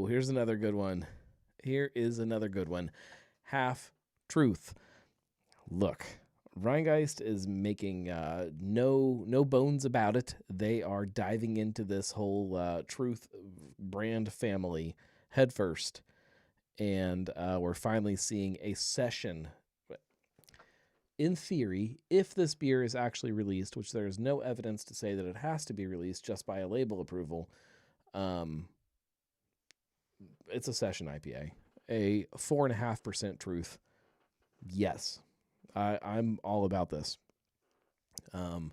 S1: here's another good one. Here is another good one. Half Truth. Look, Rheingeist is making no bones about it. They are diving into this whole Truth brand family headfirst. And we're finally seeing a session. In theory, if this beer is actually released, which there is no evidence to say that it has to be released just by a label approval, it's a session IPA. A 4.5% Truth. Yes, I'm all about this. And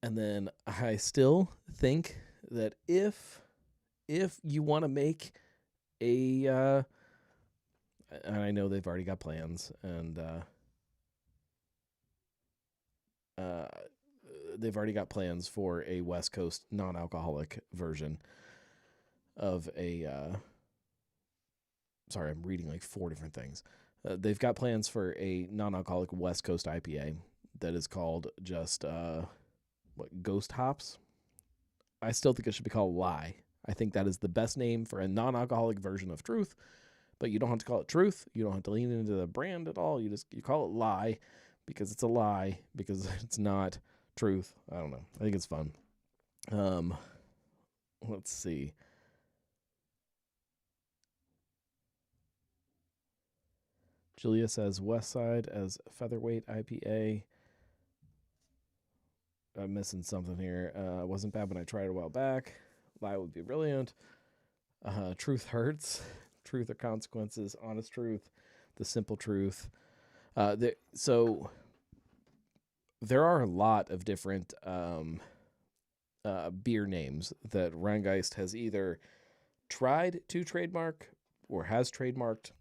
S1: then I still think that if you want to make a, and I know they've already got plans, and they've already got plans for a West Coast non-alcoholic version of a. Sorry, I'm reading like 4 different things. They've got plans for a non-alcoholic West Coast IPA that is called just Ghost Hops. I still think it should be called Lie. I think that is the best name for a non-alcoholic version of Truth, but you don't have to call it Truth. You don't have to lean into the brand at all. You call it Lie because it's a lie, because it's not Truth. I don't know. I think it's fun. Let's see. Julia says Westside as featherweight IPA. I'm missing something here. It wasn't bad when I tried it a while back. Lie would be brilliant. Truth hurts. Truth or consequences. Honest truth. The simple truth. So there are a lot of different beer names that Rheingeist has either tried to trademark or has trademarked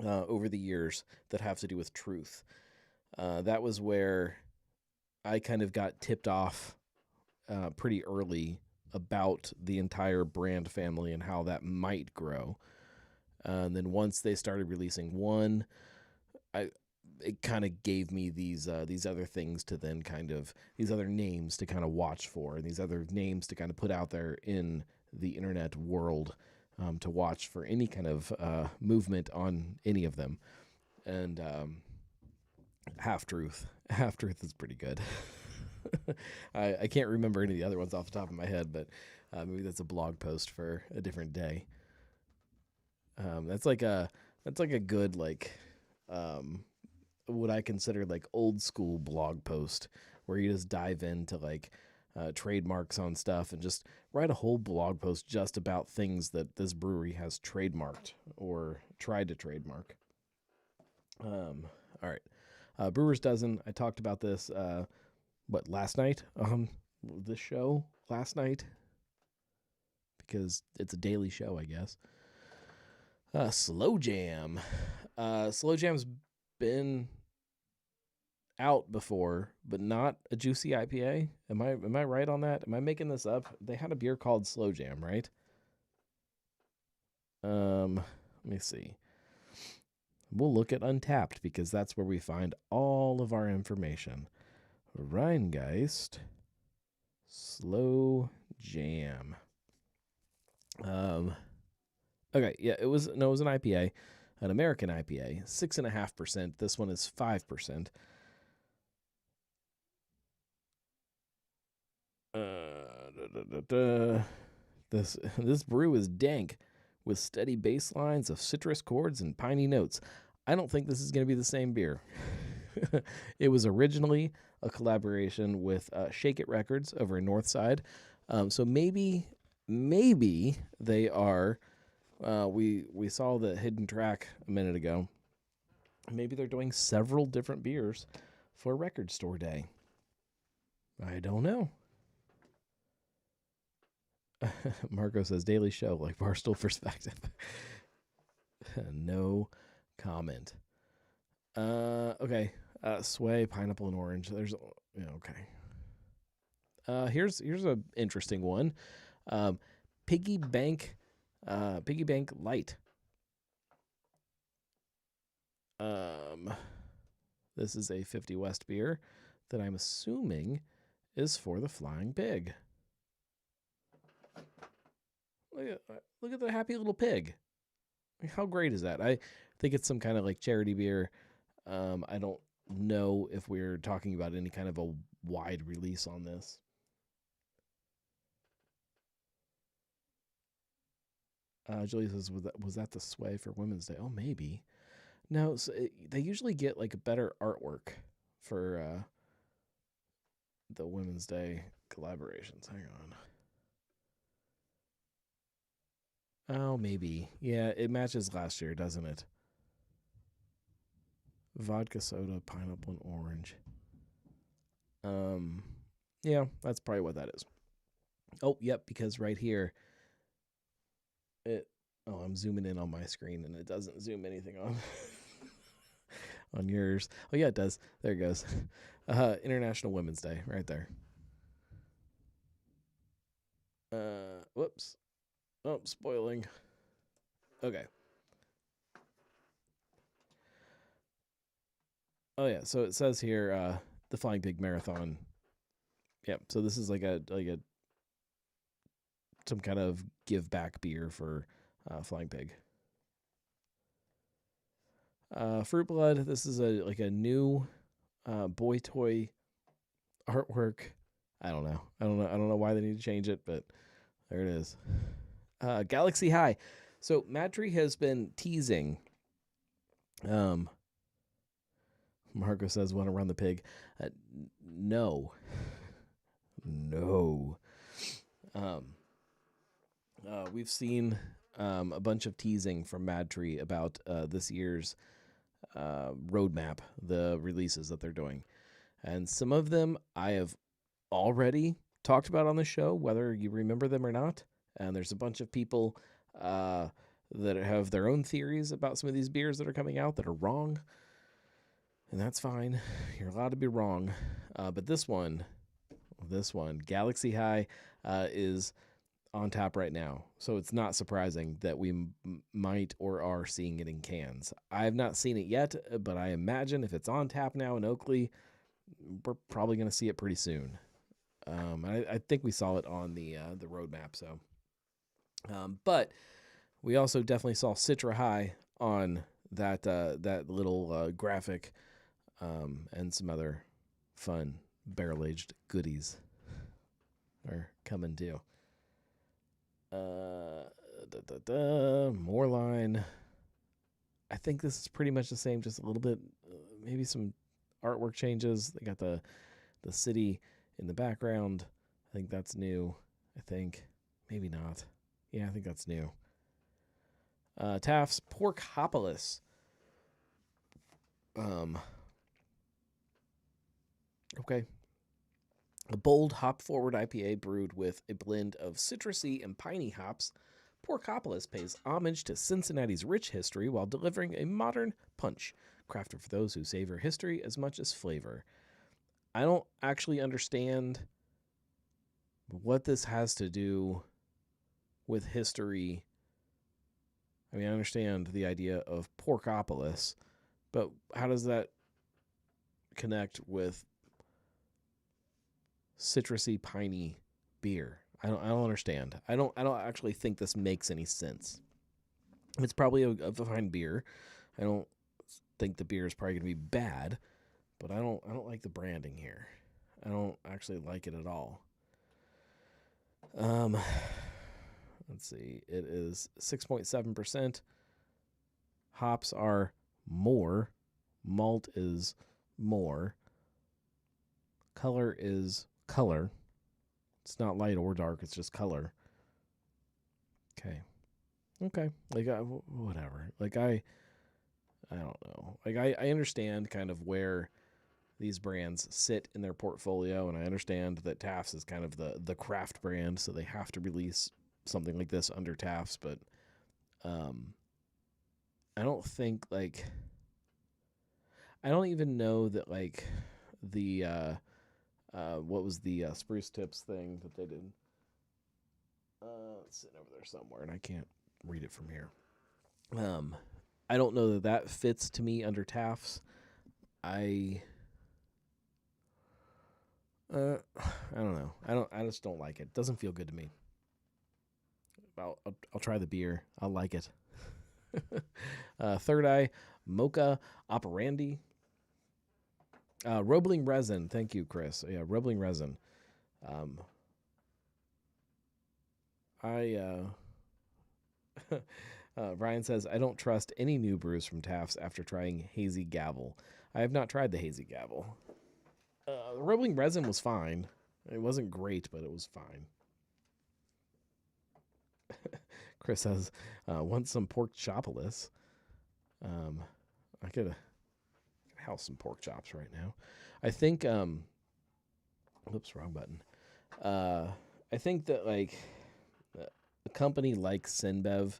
S1: over the years that have to do with truth. That was where I kind of got tipped off pretty early about the entire brand family and how that might grow. And then once they started releasing one, it kind of gave me these other things to then kind of, these other names to kind of watch for, and these other names to kind of put out there in the internet world to watch for any kind of movement on any of them. And Half Truth is pretty good. I can't remember any of the other ones off the top of my head, but maybe that's a blog post for a different day. That's like a good, like, what I consider like old school blog post where you just dive into like trademarks on stuff and just write a whole blog post just about things that this brewery has trademarked or tried to trademark. All right. Brewer's Dozen. I talked about this, last night on this show last night, because it's a daily show, I guess. Slow Jam. Slow Jam's been out before, but not a juicy IPA. Am I right on that? Am I making this up? They had a beer called Slow Jam, right? Let me see. We'll look at Untapped because that's where we find all of our information. Rheingeist Slow Jam. Okay, yeah, it was an IPA, an American IPA, 6.5%. This one is 5%. This brew is dank with steady bass lines of citrus chords and piney notes. I don't think this is going to be the same beer. It was originally a collaboration with Shake It Records over in Northside. So maybe they are. We saw the hidden track a minute ago. Maybe they're doing several different beers for Record Store Day. I don't know. Marco says Daily Show like Barstool Perspective. No comment. Okay. Sway, pineapple, and orange. There's okay. Here's an interesting one. Piggy Bank Light. This is a 50 West beer that I'm assuming is for the Flying Pig. Look at the happy little pig. How great is that? I think it's some kind of like charity beer. I don't know if we're talking about any kind of a wide release on this. Julie says, was that the Sway for Women's Day? Oh, maybe. No, so they usually get like a better artwork for the Women's Day collaborations. Hang on. Oh, maybe. Yeah, it matches last year, doesn't it? Vodka soda, pineapple, and orange. Yeah, that's probably what that is. Oh, yep, because right here, I'm zooming in on my screen and it doesn't zoom anything on on yours. Oh yeah, it does. There it goes. International Women's Day, right there. Whoops. Oh, spoiling. Okay. Oh yeah, so it says here, the Flying Pig Marathon. Yeah, so this is like a some kind of give back beer for Flying Pig. Fruit Blood. This is a new boy toy artwork. I don't know why they need to change it, but there it is. Galaxy High. So Madtree has been teasing. Marco says, "Want to run the pig?" No. We've seen a bunch of teasing from Madtree about this year's roadmap, the releases that they're doing. And some of them I have already talked about on the show, whether you remember them or not. And there's a bunch of people that have their own theories about some of these beers that are coming out that are wrong. And that's fine. You're allowed to be wrong. But this one, Galaxy High, is on tap right now. So it's not surprising that we might or are seeing it in cans. I have not seen it yet, but I imagine if it's on tap now in Oakley, we're probably going to see it pretty soon. I think we saw it on the roadmap. So, but we also definitely saw Citra High on that little graphic, and some other fun barrel-aged goodies are coming too. More line. I think this is pretty much the same, just a little bit, maybe some artwork changes. They got the city in the background. I think that's new. I think maybe not. Yeah, I think that's new. Taft's Porkopolis. Okay. A bold hop-forward IPA brewed with a blend of citrusy and piney hops, Porkopolis pays homage to Cincinnati's rich history while delivering a modern punch, crafted for those who savor history as much as flavor. I don't actually understand what this has to do with history. I mean, I understand the idea of Porkopolis, but how does that connect with citrusy piney beer? I don't understand. I don't actually think this makes any sense. It's probably a fine beer. I don't think the beer is probably going to be bad, but I don't like the branding here. I don't actually like it at all. Let's see. It is 6.7%. Hops are more. Malt is more. Color is color. It's not light or dark. It's just color. Okay. Like whatever. Like I don't know. Like I understand kind of where these brands sit in their portfolio, and I understand that Taft's is kind of the craft brand, so they have to release something like this under Taft's. But I don't think like I don't even know that like the what was the Spruce Tips thing that they did? It's sitting over there somewhere, and I can't read it from here. I don't know that fits to me under Taft's. I don't know. I just don't like it. It doesn't feel good to me. I'll try the beer. I'll like it. Third Eye Mocha Operandi. Roebling Resin. Thank you, Chris. Yeah, Roebling Resin. Ryan says, I don't trust any new brews from Taft's after trying Hazy Gavel. I have not tried the Hazy Gavel. The Roebling Resin was fine. It wasn't great, but it was fine. Chris says, want some pork chopolis. I could house some pork chops right now. I think, oops, wrong button. I think that like a company like Sinbev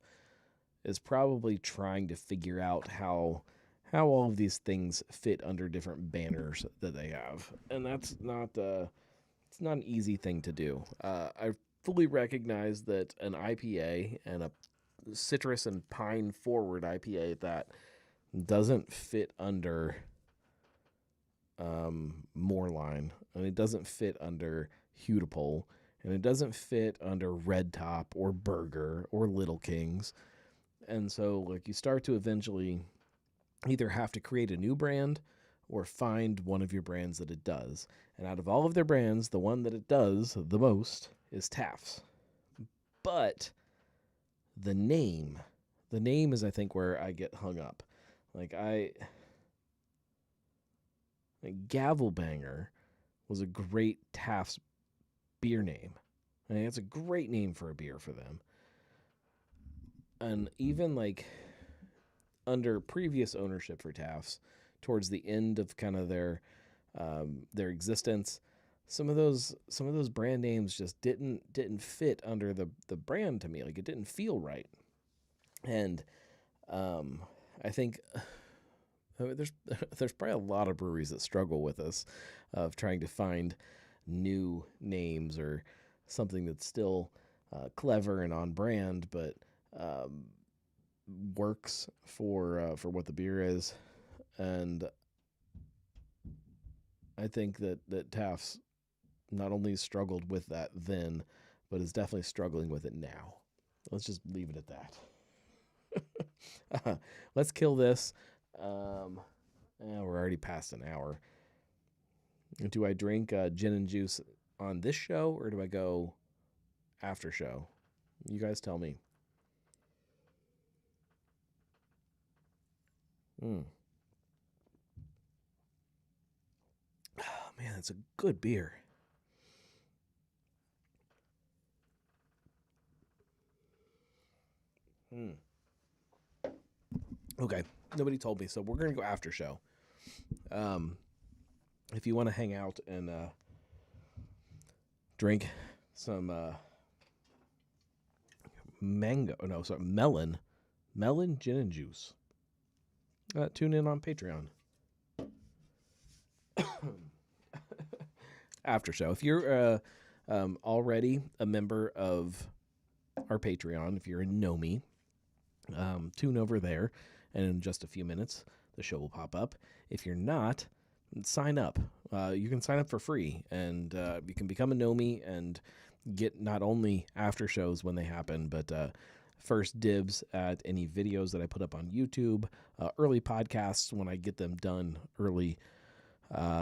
S1: is probably trying to figure out how all of these things fit under different banners that they have, and that's not it's not an easy thing to do. I fully recognize that an IPA and a citrus and pine forward IPA that doesn't fit under Moreline, and it doesn't fit under Hudipole, and it doesn't fit under Red Top or Burger or Little Kings. And so like you start to eventually either have to create a new brand or find one of your brands that it does. And out of all of their brands, the one that it does the most is Taft's. But the name is, I think, where I get hung up. Like Gavelbanger was a great Taft's beer name. I mean, it's a great name for a beer for them. And even like under previous ownership for Taft's, towards the end of kind of their existence, some of those brand names just didn't fit under the brand to me. Like it didn't feel right. And I think there's probably a lot of breweries that struggle with this of trying to find new names or something that's still clever and on brand, but works for what the beer is. And I think that Taft's not only struggled with that then, but is definitely struggling with it now. Let's just leave it at that. Let's kill this. We're already past an hour. Do I drink gin and juice on this show, or do I go after show? You guys tell me. Oh, man, that's a good beer. Okay, nobody told me, so we're gonna go after show. If you want to hang out and drink some melon gin and juice, tune in on Patreon. After show, if you're already a member of our Patreon, if you're a Nomi, tune over there, and in just a few minutes the show will pop up. If you're not, sign up. You can sign up for free, and you can become a Nomi and get not only after shows when they happen, but first dibs at any videos that I put up on YouTube, early podcasts when I get them done early.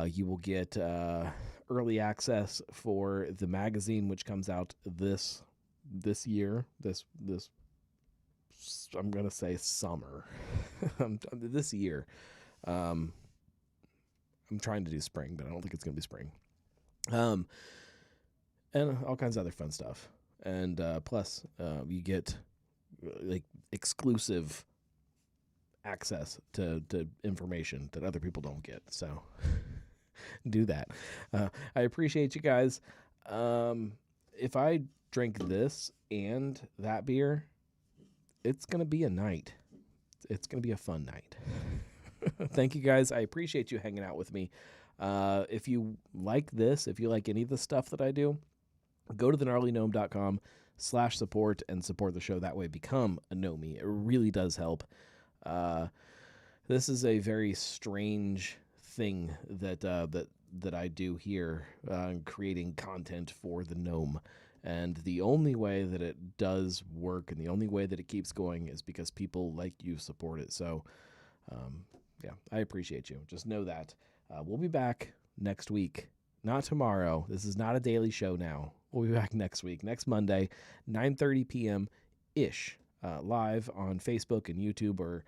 S1: You will get early access for the magazine, which comes out this year. This I'm gonna say summer. This year. I'm trying to do spring, but I don't think it's gonna be spring. and all kinds of other fun stuff. And plus, you get like exclusive access to information that other people don't get. So do that. I appreciate you guys. If I drink this and that beer, it's going to be a night. It's going to be a fun night. Thank you guys. I appreciate you hanging out with me. If you like this, if you like any of the stuff that I do, go to thegnarlygnome.com/support and support the show. That way, become a Gnomie. It really does help. This is a very strange thing that I do here, creating content for the Gnome. And the only way that it does work and the only way that it keeps going is because people like you support it. So, yeah, I appreciate you. Just know that. We'll be back next week. Not tomorrow. This is not a daily show now. We'll be back next week, next Monday, 9:30 p.m.-ish, live on Facebook and YouTube, or,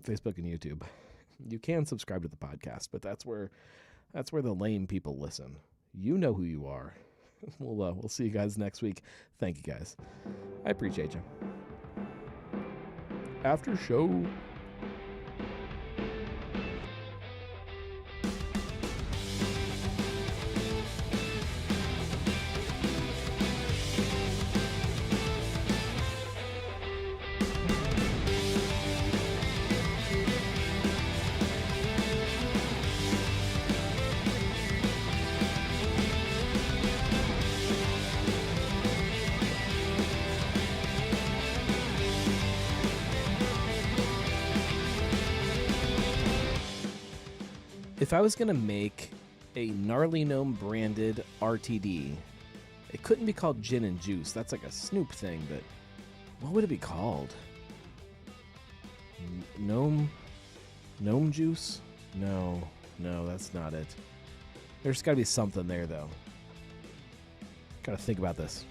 S1: Facebook and YouTube. You can subscribe to the podcast, but that's where the lame people listen. You know who you are. We'll see you guys next week. Thank you, guys. I appreciate you. After show. If I was going to make a Gnarly Gnome branded RTD, it couldn't be called Gin and Juice. That's like a Snoop thing, but what would it be called? Gnome Juice? No, that's not it. There's got to be something there, though. Got to think about this.